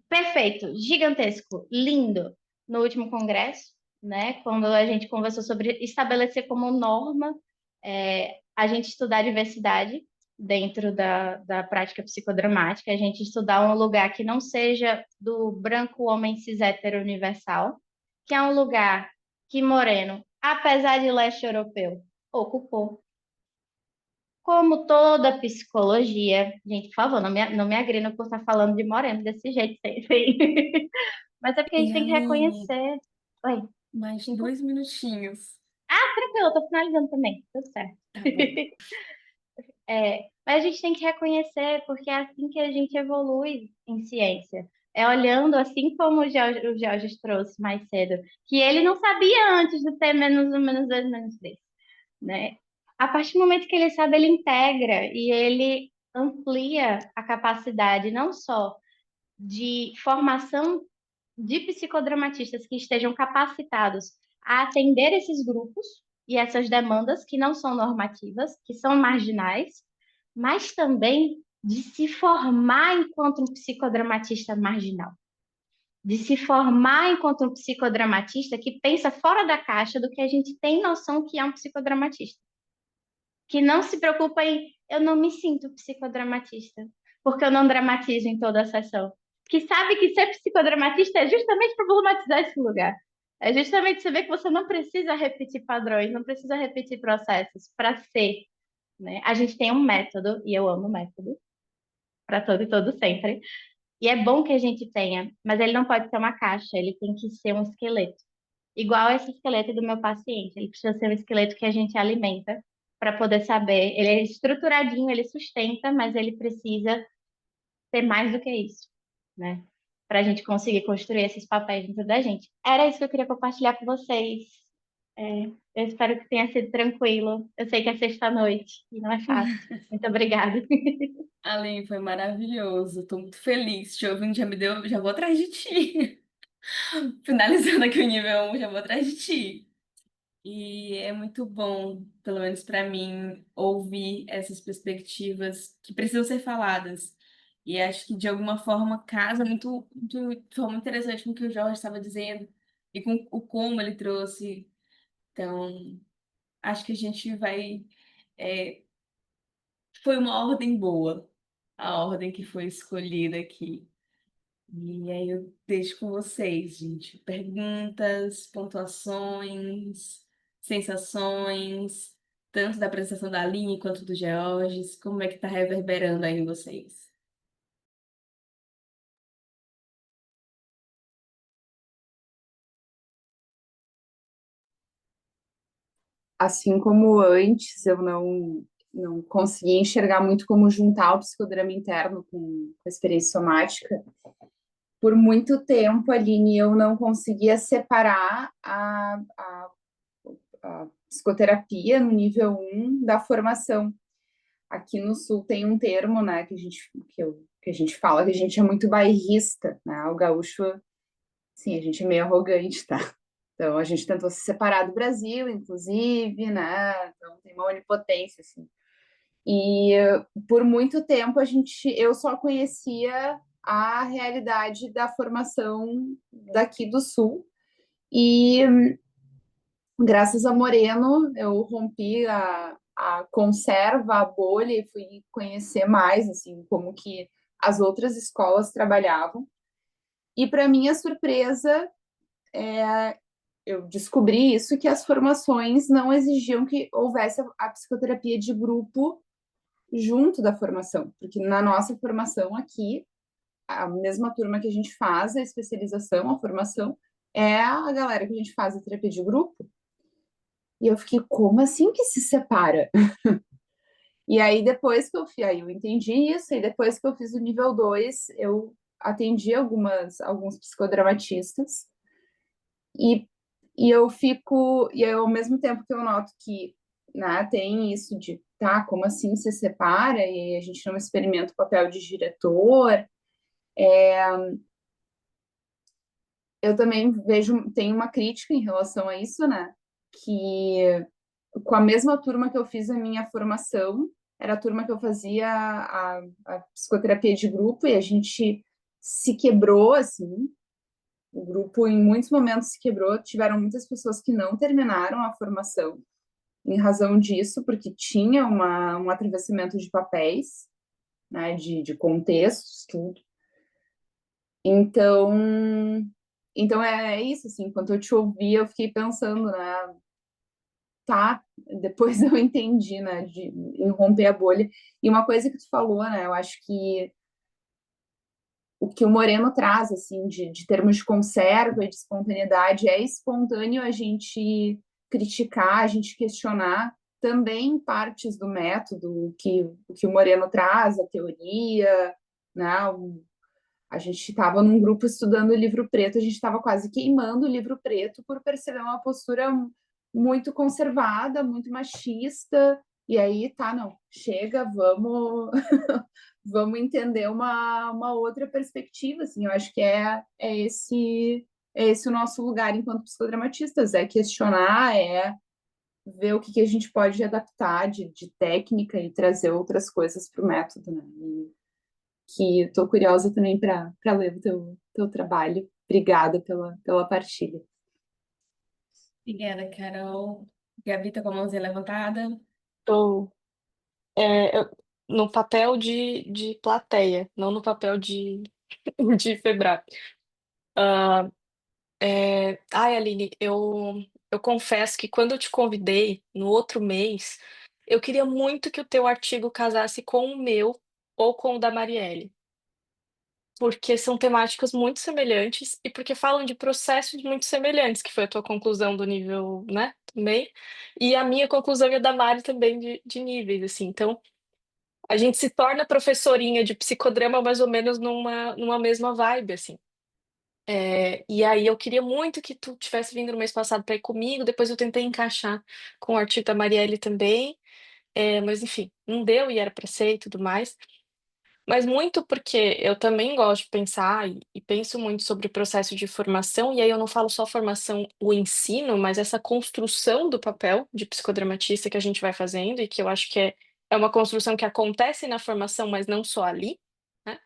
perfeito, gigantesco, lindo no último congresso, né? Quando a gente conversou sobre estabelecer como norma a gente estudar diversidade dentro da prática psicodramática, a gente estudar um lugar que não seja do branco homem cis hétero universal, que é um lugar que Moreno, apesar de leste europeu, ocupou. Como toda psicologia, gente, por favor, não me agrida por estar falando de Moreno desse jeito, mas é porque a gente E tem que Aline, reconhecer. Oi, mais desculpa. 2 minutinhos. Tranquilo, eu tô finalizando também, tudo certo. Tá bom. Mas a gente tem que reconhecer, porque é assim que a gente evolui em ciência. É olhando, assim como o Georges trouxe mais cedo, que ele não sabia antes do T menos um, menos dois, menos três, né? A partir do momento que ele sabe, ele integra e ele amplia a capacidade não só de formação de psicodramatistas que estejam capacitados a atender esses grupos e essas demandas que não são normativas, que são marginais, mas também de se formar enquanto um psicodramatista marginal, de se formar enquanto um psicodramatista que pensa fora da caixa do que a gente tem noção que é um psicodramatista, que não se preocupa em eu não me sinto psicodramatista, porque eu não dramatizo em toda a sessão. Que sabe que ser psicodramatista é justamente problematizar esse lugar. É justamente saber que você não precisa repetir padrões, não precisa repetir processos para ser, né? A gente tem um método, e eu amo método, para todo e todo sempre. E é bom que a gente tenha, mas ele não pode ser uma caixa, ele tem que ser um esqueleto. Igual esse esqueleto do meu paciente, ele precisa ser um esqueleto que a gente alimenta para poder saber. Ele é estruturadinho, ele sustenta, mas ele precisa ser mais do que isso, né? Para a gente conseguir construir esses papéis dentro da gente. Era isso que eu queria compartilhar com vocês. Eu espero que tenha sido tranquilo. Eu sei que é sexta-noite e não é fácil. Muito obrigada. Aline, foi maravilhoso. Tô muito feliz. Te ouvindo, já me deu. Já vou atrás de ti. Finalizando aqui o nível 1, já vou atrás de ti. E é muito bom, pelo menos para mim, ouvir essas perspectivas que precisam ser faladas. E acho que de alguma forma casa de forma interessante com o que o Jorge estava dizendo e com o como ele trouxe. Então, acho que a gente vai. é, Foi uma ordem boa, a ordem que foi escolhida aqui. E aí eu deixo com vocês, gente. Perguntas, pontuações, sensações, tanto da apresentação da Aline quanto do Georges. Como é que tá reverberando aí em vocês? Assim como antes, eu não conseguia enxergar muito como juntar o psicodrama interno com a experiência somática. Por muito tempo, Aline, eu não conseguia separar a psicoterapia no nível 1 da formação. Aqui no Sul tem um termo, né, que a gente fala que a gente é muito bairrista, né? O gaúcho, sim, a gente é meio arrogante, tá? Então a gente tentou se separar do Brasil, inclusive, né? Então tem uma onipotência, assim. E por muito tempo eu só conhecia a realidade da formação daqui do Sul. E graças a Moreno, eu rompi a conserva, a bolha e fui conhecer mais assim como que as outras escolas trabalhavam. E para minha surpresa, eu descobri isso, que as formações não exigiam que houvesse a psicoterapia de grupo junto da formação, porque na nossa formação aqui, a mesma turma que a gente faz a especialização, a formação, é a galera que a gente faz a terapia de grupo. E eu fiquei, como assim que se separa? E aí depois que aí eu entendi isso, e depois que eu fiz o nível 2 eu atendi alguns psicodramatistas, e, e ao mesmo tempo que eu noto que, né, tem isso de, tá, como assim se separa, e a gente não experimenta o papel de diretor, eu também tem uma crítica em relação a isso, né, que com a mesma turma que eu fiz a minha formação, era a turma que eu fazia a psicoterapia de grupo, e a gente se quebrou, assim, o grupo em muitos momentos se quebrou, tiveram muitas pessoas que não terminaram a formação em razão disso, porque tinha um atravessamento de papéis, né, de contextos, tudo. Então, então é isso, assim, enquanto eu te ouvi, eu fiquei pensando, né, tá, depois eu entendi, né, em romper a bolha. E uma coisa que tu falou, né, eu acho que o que o Moreno traz, assim, de termos de conserva e de espontaneidade, é espontâneo a gente criticar, a gente questionar também partes do método, o que o Moreno traz, a teoria, né, a gente estava num grupo estudando o livro preto, a gente estava quase queimando o livro preto por perceber uma postura muito conservada, muito machista, e aí, tá, não, chega, vamos vamos entender uma outra perspectiva, assim, eu acho que é esse o nosso lugar enquanto psicodramatistas, é questionar, é ver o que a gente pode adaptar de técnica e trazer outras coisas para o método, né? E que estou curiosa também para ler o teu trabalho. Obrigada pela partilha. Obrigada, Carol. Gabi tá com a mãozinha levantada. Tô, no papel de plateia, não no papel de Febrac. Ah, ai, Aline, eu confesso que quando eu te convidei no outro mês, eu queria muito que o teu artigo casasse com o meu ou com o da Marielle, porque são temáticas muito semelhantes e porque falam de processos muito semelhantes, que foi a tua conclusão do nível, né, também, e a minha conclusão e a da Mari também de níveis, assim. Então, a gente se torna professorinha de psicodrama mais ou menos numa mesma vibe, assim. E aí eu queria muito que tu tivesse vindo no mês passado para ir comigo, depois eu tentei encaixar com o artigo da Marielle também, mas enfim, não deu e era para ser e tudo mais. Mas muito porque eu também gosto de pensar e penso muito sobre o processo de formação, e aí eu não falo só formação, o ensino, mas essa construção do papel de psicodramatista que a gente vai fazendo, e que eu acho que é uma construção que acontece na formação, mas não só ali, né?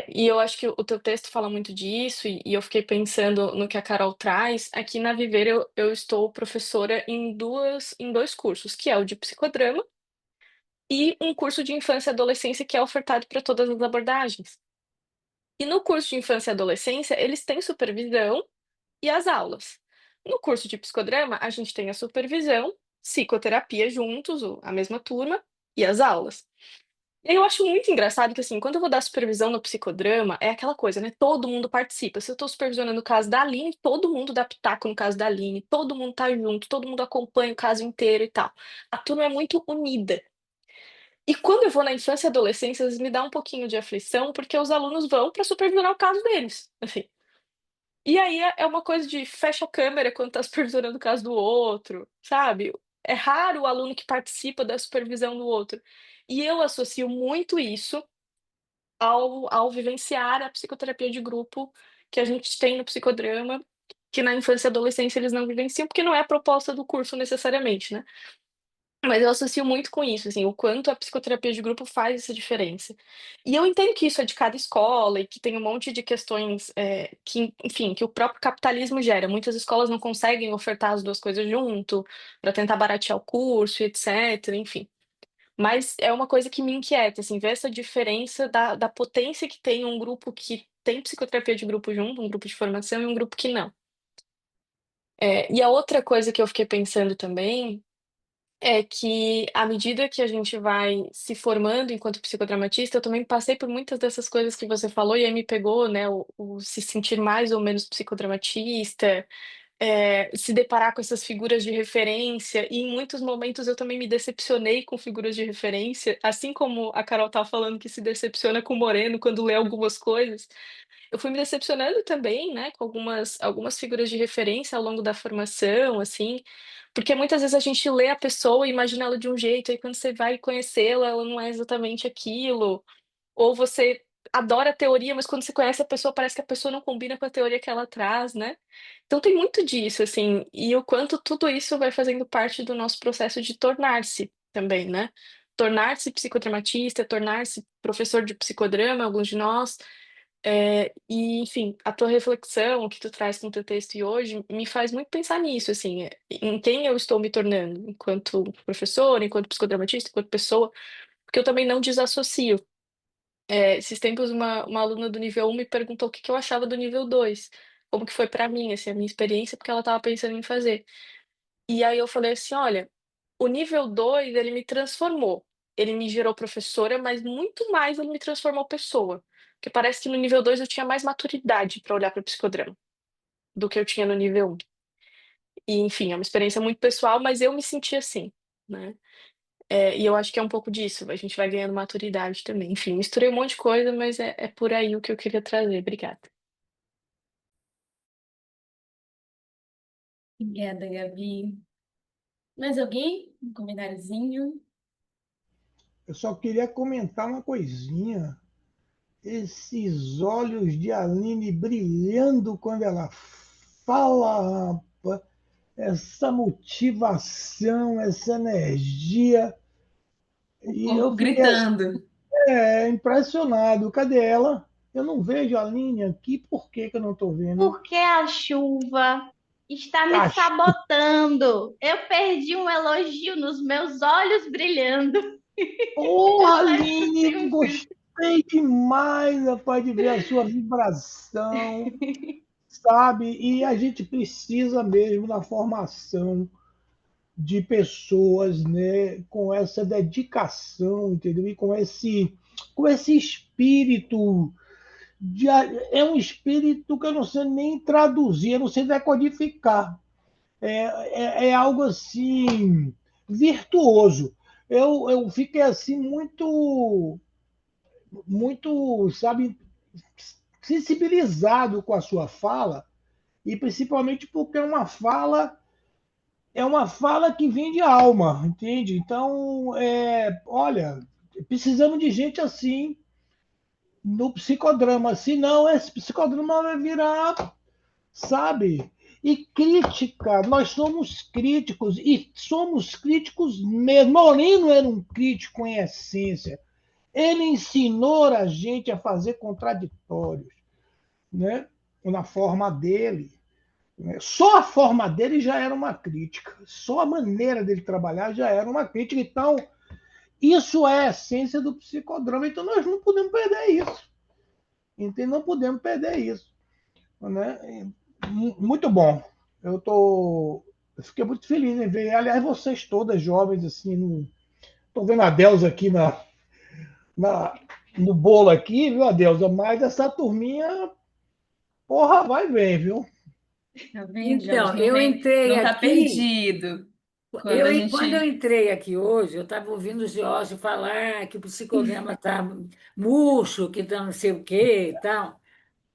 E eu acho que o teu texto fala muito disso, e eu fiquei pensando no que a Carol traz. Aqui na Viver eu estou professora em dois cursos, que é o de psicodrama e um curso de infância e adolescência que é ofertado para todas as abordagens. E no curso de infância e adolescência, eles têm supervisão e as aulas. No curso de psicodrama, a gente tem a supervisão, psicoterapia juntos, a mesma turma, e as aulas. E aí eu acho muito engraçado que, assim, quando eu vou dar supervisão no psicodrama, é aquela coisa, né? Todo mundo participa. Se eu estou supervisionando o caso da Aline, todo mundo dá pitaco no caso da Aline, todo mundo tá junto, todo mundo acompanha o caso inteiro e tal. A turma é muito unida. E quando eu vou na infância e adolescência, às vezes me dá um pouquinho de aflição, porque os alunos vão para supervisionar o caso deles, assim. E aí é uma coisa de fecha a câmera quando tá supervisionando o caso do outro, sabe? É raro o aluno que participa da supervisão do outro. E eu associo muito isso ao vivenciar a psicoterapia de grupo que a gente tem no psicodrama, que na infância e adolescência eles não vivenciam, porque não é a proposta do curso necessariamente, né? Mas eu associo muito com isso, assim, o quanto a psicoterapia de grupo faz essa diferença. E eu entendo que isso é de cada escola e que tem um monte de questões, que, enfim, que o próprio capitalismo gera. Muitas escolas não conseguem ofertar as 2 coisas junto, para tentar baratear o curso, etc, enfim. Mas é uma coisa que me inquieta, assim, ver essa diferença da potência que tem um grupo que tem psicoterapia de grupo junto, um grupo de formação e um grupo que não. E a outra coisa que eu fiquei pensando também é que, à medida que a gente vai se formando enquanto psicodramatista, eu também passei por muitas dessas coisas que você falou, e aí me pegou, né, o se sentir mais ou menos psicodramatista, se deparar com essas figuras de referência, e em muitos momentos eu também me decepcionei com figuras de referência, assim como a Carol estava falando que se decepciona com o Moreno quando lê algumas coisas. Eu fui me decepcionando também, né, com algumas figuras de referência ao longo da formação, assim, porque muitas vezes a gente lê a pessoa e imagina ela de um jeito, aí quando você vai conhecê-la, ela não é exatamente aquilo, ou você adora a teoria, mas quando você conhece a pessoa, parece que a pessoa não combina com a teoria que ela traz, né. Então tem muito disso, assim, e o quanto tudo isso vai fazendo parte do nosso processo de tornar-se também, né. Tornar-se psicodramatista, tornar-se professor de psicodrama, alguns de nós, e enfim, a tua reflexão, o que tu traz com o teu texto e hoje, me faz muito pensar nisso, assim, em quem eu estou me tornando, enquanto professora, enquanto psicodramatista, enquanto pessoa, porque eu também não desassocio. Esses tempos uma aluna do nível 1 me perguntou o que que eu achava do nível 2, como que foi pra mim, assim, a minha experiência, porque ela estava pensando em fazer. E aí eu falei assim: "Olha, o nível 2 ele me transformou, ele me gerou professora, mas muito mais ele me transformou pessoa, porque parece que no nível 2 eu tinha mais maturidade para olhar para o psicodrama, do que eu tinha no nível 1. E enfim, é uma experiência muito pessoal, mas eu me senti assim, né. E eu acho que é um pouco disso, a gente vai ganhando maturidade também. Enfim, misturei um monte de coisa, mas é por aí o que eu queria trazer. Obrigada. Obrigada, Gabi. Mais alguém? Um comentáriozinho? Eu só queria comentar uma coisinha. Esses olhos de Aline brilhando quando ela fala, rapaz, essa motivação, essa energia. O E eu corpo fiquei assim, gritando. impressionado. Cadê ela? Eu não vejo a Aline aqui, por que que eu não estou vendo? Porque a chuva está me Acho. sabotando. Eu perdi um elogio nos meus olhos brilhando. Porra, Eu só escutei Aline, um grito. gostei demais, rapaz, de ver a sua vibração, sabe? E a gente precisa mesmo da formação de pessoas, né, com essa dedicação, entendeu? E com esse espírito de, é um espírito que eu não sei nem traduzir, eu não sei decodificar. É algo assim virtuoso. Eu fiquei assim muito, sabe, sensibilizado com a sua fala e principalmente porque é uma fala que vem de alma, entende? Então, olha, precisamos de gente assim no psicodrama, senão esse psicodrama vai virar, sabe? E crítica, nós somos críticos, e somos críticos mesmo. Moreno era um crítico em essência. Ele ensinou a gente a fazer contraditórios, né? Na forma dele. Né? Só a forma dele já era uma crítica, só a maneira dele trabalhar já era uma crítica. Então, isso é a essência do psicodrama. Então, nós não podemos perder isso. Então, não podemos perder isso. Né? Muito bom. Eu fiquei muito feliz em ver. Aliás, vocês todas jovens, assim, estou vendo a Delza aqui na, no bolo aqui, viu, Adelza? Mas essa turminha, porra, vai bem, viu? Tá vendo, gente? Então, eu entrei Não tá aqui, perdido. Quando a quando eu gente. entrei aqui hoje, eu estava ouvindo o Jorge falar que o psicodrama está murcho, que está não sei o quê e tal.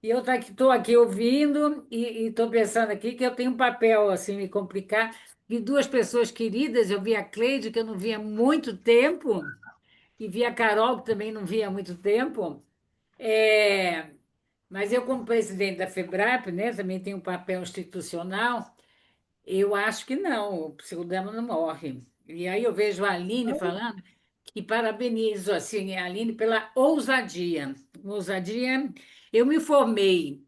E eu estou aqui ouvindo e estou pensando aqui que eu tenho um papel assim me complicar. E duas pessoas queridas, eu vi a Cleide, que eu não via há muito tempo, e vi a Carol, que também não via há muito tempo. É, mas eu, como presidente da FEBRAP, né, também tenho um papel institucional. Eu acho que não, o psicodrama não morre. E aí eu vejo a Aline falando que parabenizo assim, a Aline pela ousadia. Ousadia. Eu me formei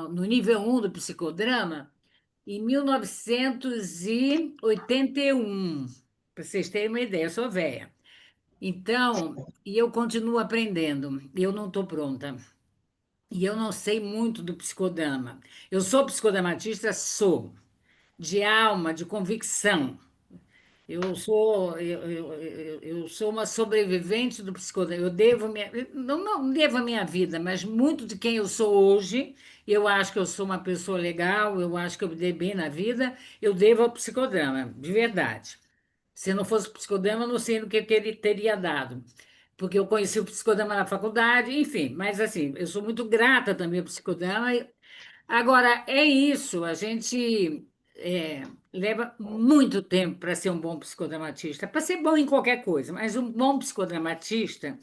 no nível 1 do psicodrama em 1981, para vocês terem uma ideia, eu sou velha. Então, e eu continuo aprendendo, eu não estou pronta. E eu não sei muito do psicodrama. Eu sou psicodramatista, sou, de alma, de convicção. Eu sou uma sobrevivente do psicodrama. Eu devo não devo a minha vida, mas muito de quem eu sou hoje, eu acho que eu sou uma pessoa legal, eu acho que eu me dei bem na vida, eu devo ao psicodrama, de verdade. Se não fosse o psicodrama, eu não sei no que ele teria dado, porque eu conheci o psicodrama na faculdade, enfim, mas assim, eu sou muito grata também ao psicodrama. Agora, é isso, a gente leva muito tempo para ser um bom psicodramatista, para ser bom em qualquer coisa, mas um bom psicodramatista,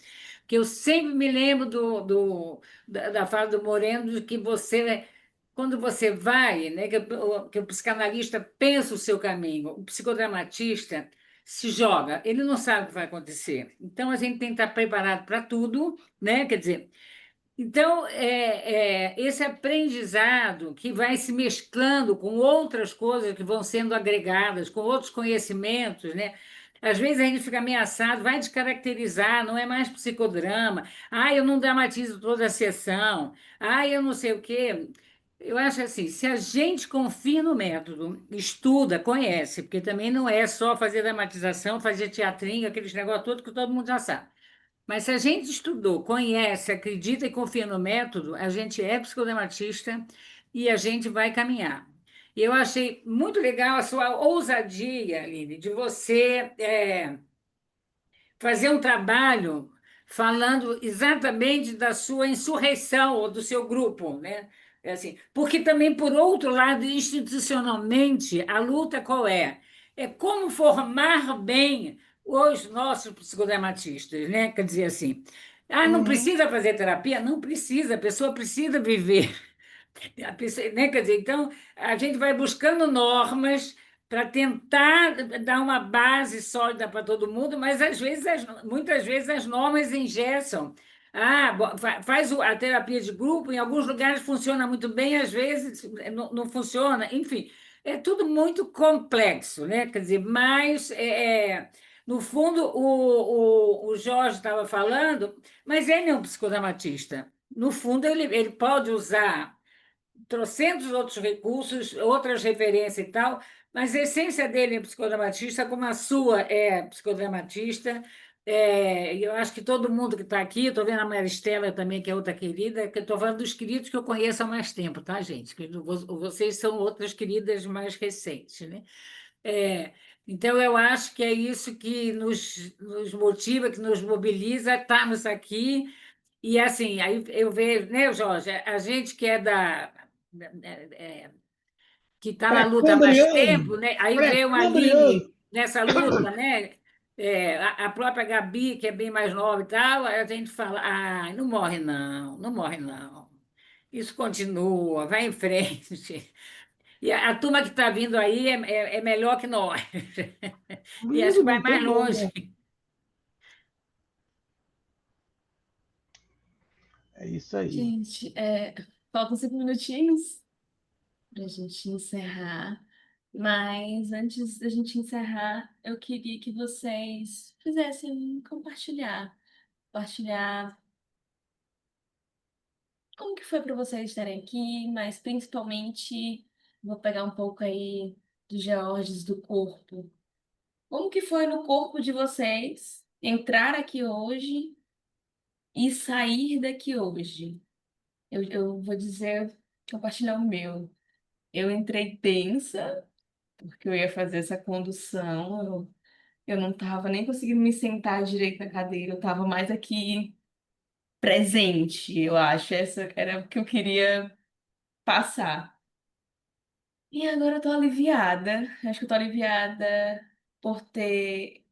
que eu sempre me lembro da fala do Moreno, de que você, quando você vai, né, que o psicanalista pensa o seu caminho, o psicodramatista se joga, ele não sabe o que vai acontecer. Então, a gente tem que estar preparado para tudo, né? Quer dizer, então, esse aprendizado que vai se mesclando com outras coisas que vão sendo agregadas, com outros conhecimentos, né? Às vezes a gente fica ameaçado, vai descaracterizar, não é mais psicodrama. Ah, eu não dramatizo toda a sessão. Ah, eu não sei o quê. Eu acho assim, se a gente confia no método, estuda, conhece, porque também não é só fazer dramatização, fazer teatrinho, aqueles negócios todos que todo mundo já sabe. Mas se a gente estudou, conhece, acredita e confia no método, a gente é psicodramatista e a gente vai caminhar. E eu achei muito legal a sua ousadia, Aline, de você fazer um trabalho falando exatamente da sua insurreição ou do seu grupo, né? É assim, porque também, por outro lado, institucionalmente, a luta qual é? É como formar bem os nossos psicodramatistas, né? Quer dizer assim, não Uhum. precisa fazer terapia? Não precisa, a pessoa precisa viver. Né? Quer dizer, então, a gente vai buscando normas para tentar dar uma base sólida para todo mundo, mas às vezes, muitas vezes as normas engessam. Faz a terapia de grupo, em alguns lugares funciona muito bem, às vezes não funciona, enfim, é tudo muito complexo, né? Quer dizer, mas no fundo o Jorge estava falando, mas ele é um psicodramatista. No fundo, ele pode usar trocentos outros recursos, outras referências e tal, mas a essência dele é psicodramatista, como a sua é psicodramatista. Eu acho que todo mundo que está aqui, estou vendo a Maristela também, que é outra querida, que eu estou falando dos queridos que eu conheço há mais tempo, tá, gente? Que vocês são outras queridas mais recentes, né? É, então, eu acho que é isso que nos motiva, que nos mobiliza, estarmos aqui. E assim, aí eu vejo, né, Jorge, a gente que é que está na luta há mais Pré-cambriano. tempo, né? Aí vê uma Pré-cambriano. Aline nessa luta, né? A própria Gabi, que é bem mais nova e tal, a gente fala, não morre não, não morre não. Isso continua, vai em frente. E a turma que está vindo aí é melhor que nós. E acho que vai Muito mais bom. longe. É isso aí. Gente, faltam 5 minutinhos para a gente encerrar. Mas antes da gente encerrar, eu queria que vocês fizessem compartilhar como que foi para vocês estarem aqui, mas principalmente vou pegar um pouco aí de Georges do corpo. Como que foi no corpo de vocês entrar aqui hoje e sair daqui hoje? Eu vou dizer, compartilhar o meu. Eu entrei tensa, porque eu ia fazer essa condução. Eu não estava nem conseguindo me sentar direito na cadeira, eu estava mais aqui presente, eu acho. Essa era o que eu queria passar. E agora eu tô aliviada. Acho que eu tô aliviada por ter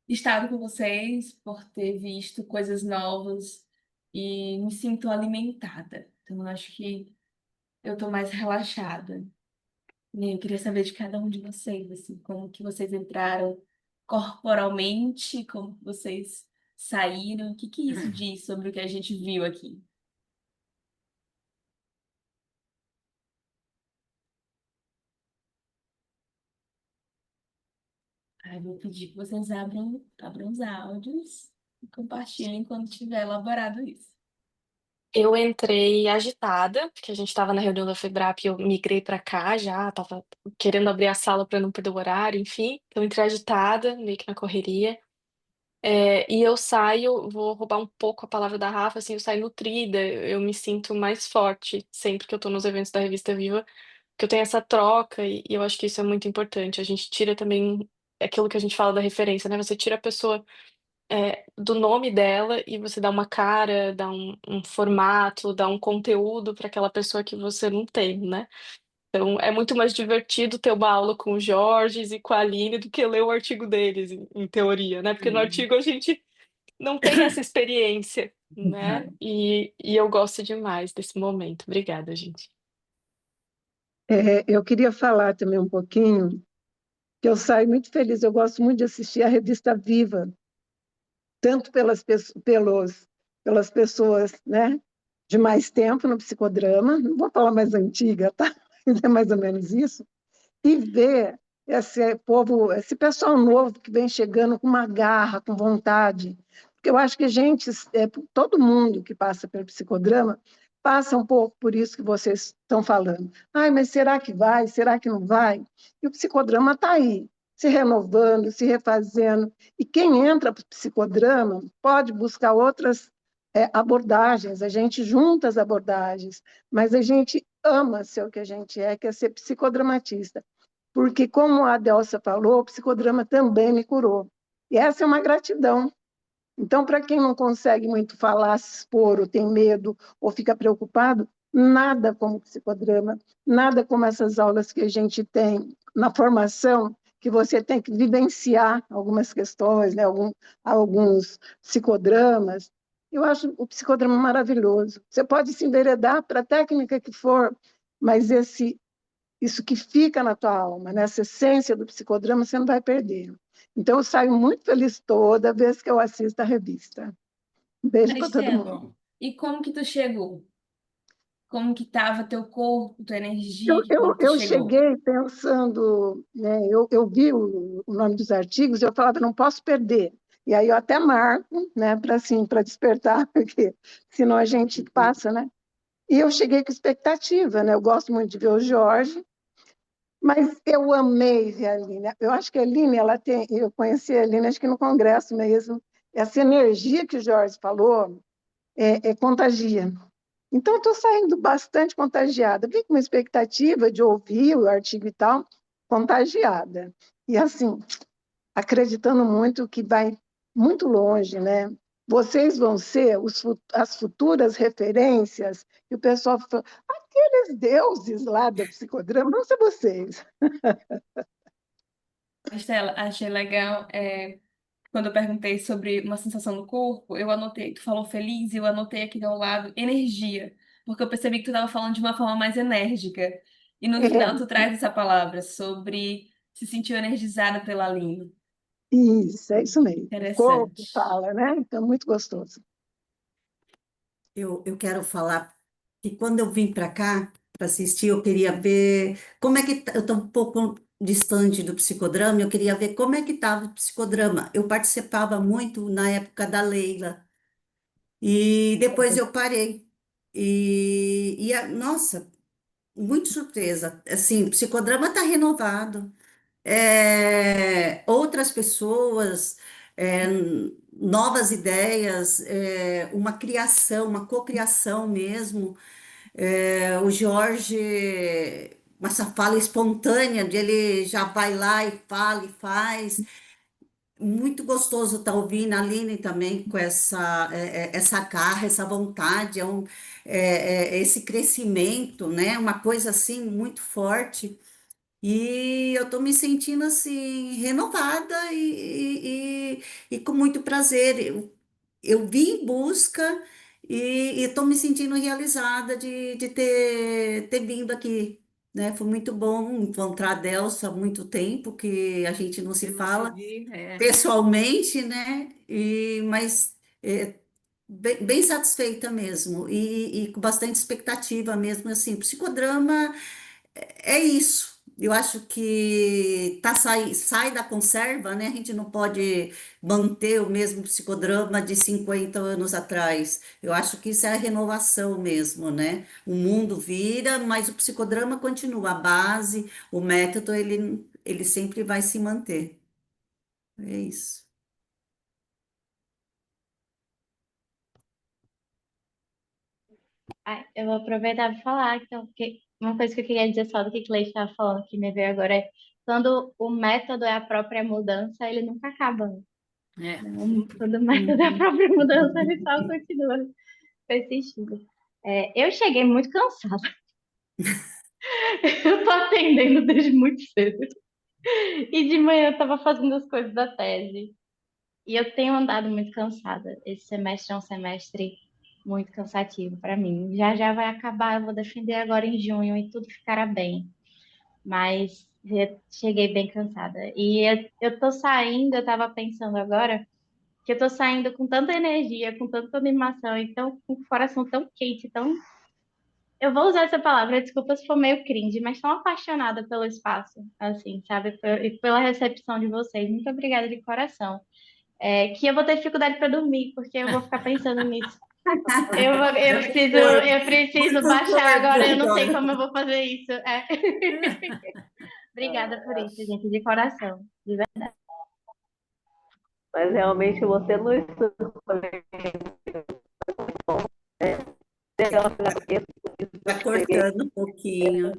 estado com vocês, por ter visto coisas novas e me sinto alimentada. Então, eu acho que eu tô mais relaxada. E eu queria saber de cada um de vocês, assim, como que vocês entraram corporalmente, como que vocês saíram, o que que isso diz sobre o que a gente viu aqui? Aí eu vou pedir que vocês abram os áudios e compartilhem quando tiver elaborado isso. Eu entrei agitada, porque a gente estava na reunião da FEBRAP e eu migrei para cá já, tava querendo abrir a sala para não perder o horário, enfim. Então entrei agitada, meio que na correria. E eu saio, vou roubar um pouco a palavra da Rafa, assim, eu saio nutrida, eu me sinto mais forte sempre que eu tô nos eventos da Revista Viva, que eu tenho essa troca e eu acho que isso é muito importante. A gente tira também aquilo que a gente fala da referência, né? Você tira a pessoa do nome dela e você dá uma cara, dá um formato, dá um conteúdo para aquela pessoa que você não tem, né? Então é muito mais divertido ter uma aula com o Jorge e com a Aline do que ler o artigo deles, em teoria, né? Porque no artigo a gente não tem essa experiência, né? E eu gosto demais desse momento. Obrigada, gente. Eu queria falar também um pouquinho, que eu saio muito feliz, eu gosto muito de assistir a revista Viva, tanto pelas pessoas, né, de mais tempo no psicodrama, não vou falar mais antiga, tá? Mas é mais ou menos isso, e ver esse povo, esse pessoal novo que vem chegando com uma garra, com vontade, porque eu acho que gente, todo mundo que passa pelo psicodrama passa um pouco por isso que vocês estão falando. Ai, mas será que vai? Será que não vai? E o psicodrama está aí, se renovando, se refazendo, e quem entra para o psicodrama pode buscar outras abordagens, a gente junta as abordagens, mas a gente ama ser o que a gente é, que é ser psicodramatista. Porque, como a Adelsa falou, o psicodrama também me curou. E essa é uma gratidão. Então, para quem não consegue muito falar, se expor, ou tem medo, ou fica preocupado, nada como psicodrama, nada como essas aulas que a gente tem na formação, que você tem que vivenciar algumas questões, né, alguns psicodramas. Eu acho o psicodrama maravilhoso. Você pode se enveredar para a técnica que for, mas isso que fica na tua alma, né? Essa essência do psicodrama, você não vai perder. Então, eu saio muito feliz toda vez que eu assisto a revista. Um beijo para todo Maristela, mundo. e como que tu chegou? Como que tava teu corpo, tua Eu, energia, eu, quando tu eu chegou? cheguei pensando, né, eu vi o nome dos artigos, e eu falava, não posso perder. E aí eu até marco, né, para assim, para despertar, porque senão a gente passa, né? E eu cheguei com expectativa, né? Eu gosto muito de ver o Jorge, mas eu amei ver a Aline. Eu acho que a Aline, ela tem, eu conheci a Aline, acho que no congresso mesmo, essa energia que o Jorge falou contagia. Então, estou saindo bastante contagiada. Vim com uma expectativa de ouvir o artigo e tal, contagiada. E, assim, acreditando muito que vai muito longe, né? Vocês vão ser as futuras referências, e o pessoal fala, aqueles deuses lá do psicodrama, não são vocês. Maristela, achei legal. Quando eu perguntei sobre uma sensação no corpo, eu anotei, tu falou feliz, e eu anotei aqui ao lado energia, porque eu percebi que tu estava falando de uma forma mais enérgica. E no final tu traz essa palavra sobre se sentir energizada pela língua. Isso, é isso mesmo. O corpo Interessante. fala, né? Então, muito gostoso. Eu quero falar que quando eu vim para cá para assistir, eu queria ver como é que eu estou um pouco distante do psicodrama, eu queria ver como é que estava o psicodrama. Eu participava muito na época da Leila e depois eu parei. Nossa, muito surpresa. Assim, o psicodrama está renovado. Outras pessoas, é, novas ideias, uma criação, uma cocriação mesmo. O Jorge, essa fala espontânea de ele já vai lá e fala e faz. Muito gostoso estar ouvindo a Aline também com essa garra, essa vontade, esse crescimento, né? Uma coisa assim muito forte. E eu estou me sentindo assim, renovada e com muito prazer. Eu vim em busca e estou me sentindo realizada de ter vindo aqui. né? Foi muito bom encontrar a Delsa há muito tempo, que a gente não se Eu não fala segui, pessoalmente, né? Mas bem satisfeita mesmo e com bastante expectativa mesmo, assim, psicodrama é isso. Eu acho que sai da conserva, né? A gente não pode manter o mesmo psicodrama de 50 anos atrás. Eu acho que isso é a renovação mesmo, né? O mundo vira, mas o psicodrama continua. A base, o método, ele sempre vai se manter. É isso. Ah, eu vou aproveitar para falar, então, que uma coisa que eu queria dizer só do que Cleiton estava falando, que me veio agora, é quando o método é a própria mudança, ele nunca acaba, né? É. Quando o método é a Uhum. própria mudança, ele só continua persistindo. Eu cheguei muito cansada. Eu tô atendendo desde muito cedo. E de manhã eu estava fazendo as coisas da tese. E eu tenho andado muito cansada. Esse semestre é um semestre muito cansativo para mim. Já já vai acabar, eu vou defender agora em junho e tudo ficará bem. Mas eu cheguei bem cansada. E eu tô saindo, eu estava pensando agora, que eu tô saindo com tanta energia, com tanta animação, então com o coração tão quente, tão. Eu vou usar essa palavra, desculpa se for meio cringe, mas tão apaixonada pelo espaço, assim, sabe? E pela recepção de vocês. Muito obrigada de coração. Que eu vou ter dificuldade para dormir, porque eu vou ficar pensando nisso. Eu preciso Muito baixar corpo agora, eu não sei agora. como eu vou fazer isso. Obrigada por isso, gente, de coração. De verdade. Mas realmente você não estuda legal, porque Tá eu cheguei cortando um pouquinho.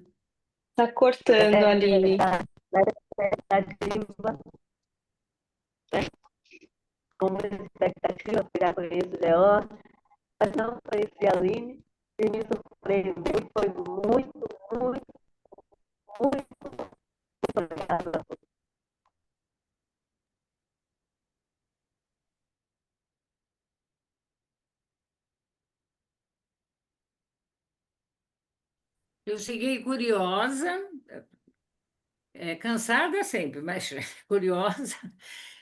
Tá cortando, Aline. na expectativa, com muita expectativa para conhecer o Leon, mas não conheci a Aline e me surpreendeu, foi muito, muito, muito obrigada. Eu cheguei curiosa, cansada sempre, mas curiosa,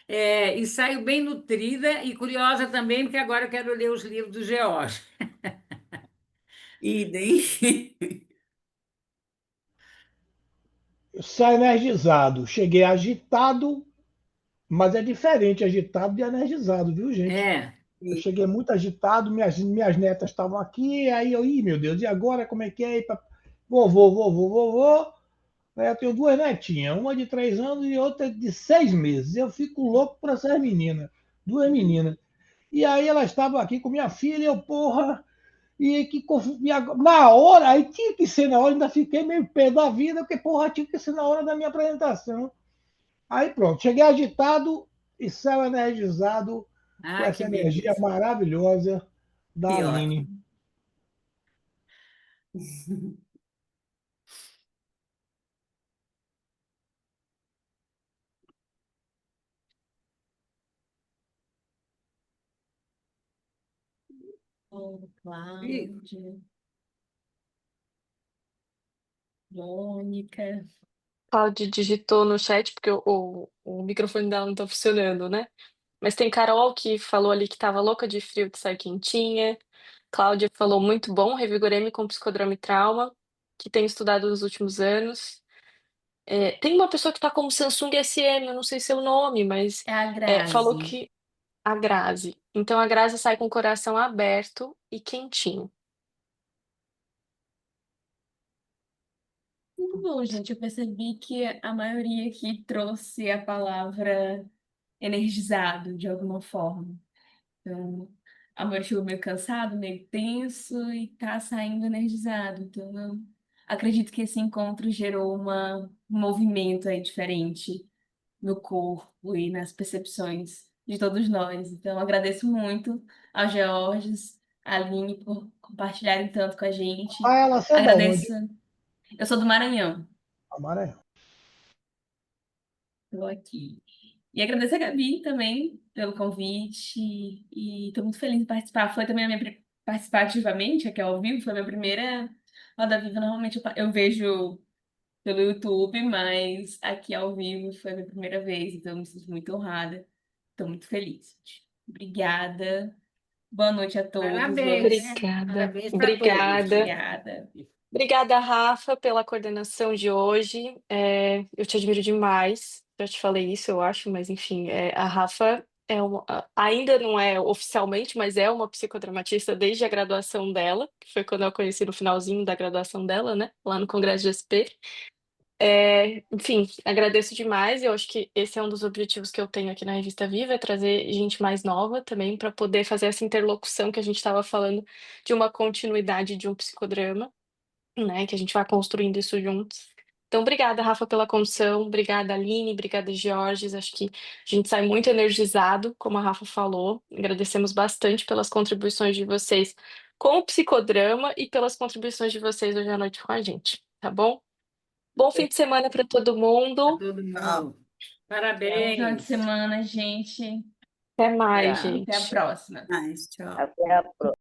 e saio bem nutrida e curiosa também, porque agora eu quero ler os livros do George. Idem. Eu saio energizado. Cheguei agitado, mas é diferente agitado de energizado, viu, gente? É, Eu cheguei muito agitado, minhas netas estavam aqui, aí ih, meu Deus, e agora como é que é? Vovô, vovô, vovô. Aí eu tenho duas netinhas, uma de 3 anos e outra de 6 meses. Eu fico louco por essas meninas, duas meninas. E aí elas estavam aqui com minha filha, eu, porra, na hora, aí tinha que ser na hora, ainda fiquei meio pé da vida, porque, porra, tinha que ser na hora da minha apresentação. Aí pronto, cheguei agitado e saio energizado com ah, essa que energia beleza. maravilhosa da Que Aline. ótimo. Oh, E Cláudia, Mônica. Cláudia digitou no chat, porque o microfone dela não tá funcionando, né? Mas tem Carol que falou ali que tava louca de frio, que sai quentinha. Cláudia falou muito bom, revigorei-me com psicodrama e trauma, que tem estudado nos últimos anos. Tem uma pessoa que tá como Samsung SM, eu não sei seu nome, mas É a falou Grazi. que a Grazi. Então a Grazi sai com o coração aberto e quentinho. Muito bom, gente. Eu percebi que a maioria aqui trouxe a palavra energizado de alguma forma. Então, a maioria chegou meio cansado, meio tenso e tá saindo energizado. Então, eu acredito que esse encontro gerou um movimento aí diferente no corpo e nas percepções de todos nós. Então, agradeço muito ao Georges, à Aline por compartilharem tanto com a gente. Ah, ela é da onde? Agradeço. Eu sou do Maranhão, Maranhão. estou aqui. E agradeço a Gabi também pelo convite e estou muito feliz em participar. Foi também a minha participar ativamente, aqui ao vivo, foi a minha primeira roda viva. Normalmente eu vejo pelo YouTube, mas aqui ao vivo foi a minha primeira vez, então eu me sinto muito honrada. Estou muito feliz. Obrigada. Boa noite a todos. Parabéns, né? Obrigada. Parabéns para todos. Obrigada. Obrigada. Obrigada, Rafa, pela coordenação de hoje. Eu te admiro demais. Já te falei isso, eu acho, mas enfim, a Rafa ainda não é oficialmente, mas é uma psicodramatista desde a graduação dela, que foi quando eu a conheci no finalzinho da graduação dela, né? Lá no Congresso de SP. Enfim, agradeço demais. Eu acho que esse é um dos objetivos que eu tenho aqui na Revista Viva, é trazer gente mais nova também para poder fazer essa interlocução que a gente estava falando de uma continuidade de um psicodrama, né? Que a gente vai construindo isso juntos. Então, obrigada, Rafa, pela condução. Obrigada, Aline. Obrigada, Georges. Acho que a gente sai muito energizado, como a Rafa falou. Agradecemos bastante pelas contribuições de vocês com o psicodrama e pelas contribuições de vocês hoje à noite com a gente, tá bom? Bom fim de semana para todo mundo. Todo Ah, mundo. Bom final de Parabéns. semana, gente. Até mais, Tchau. Até a gente. próxima. mas tchau. Até a próxima.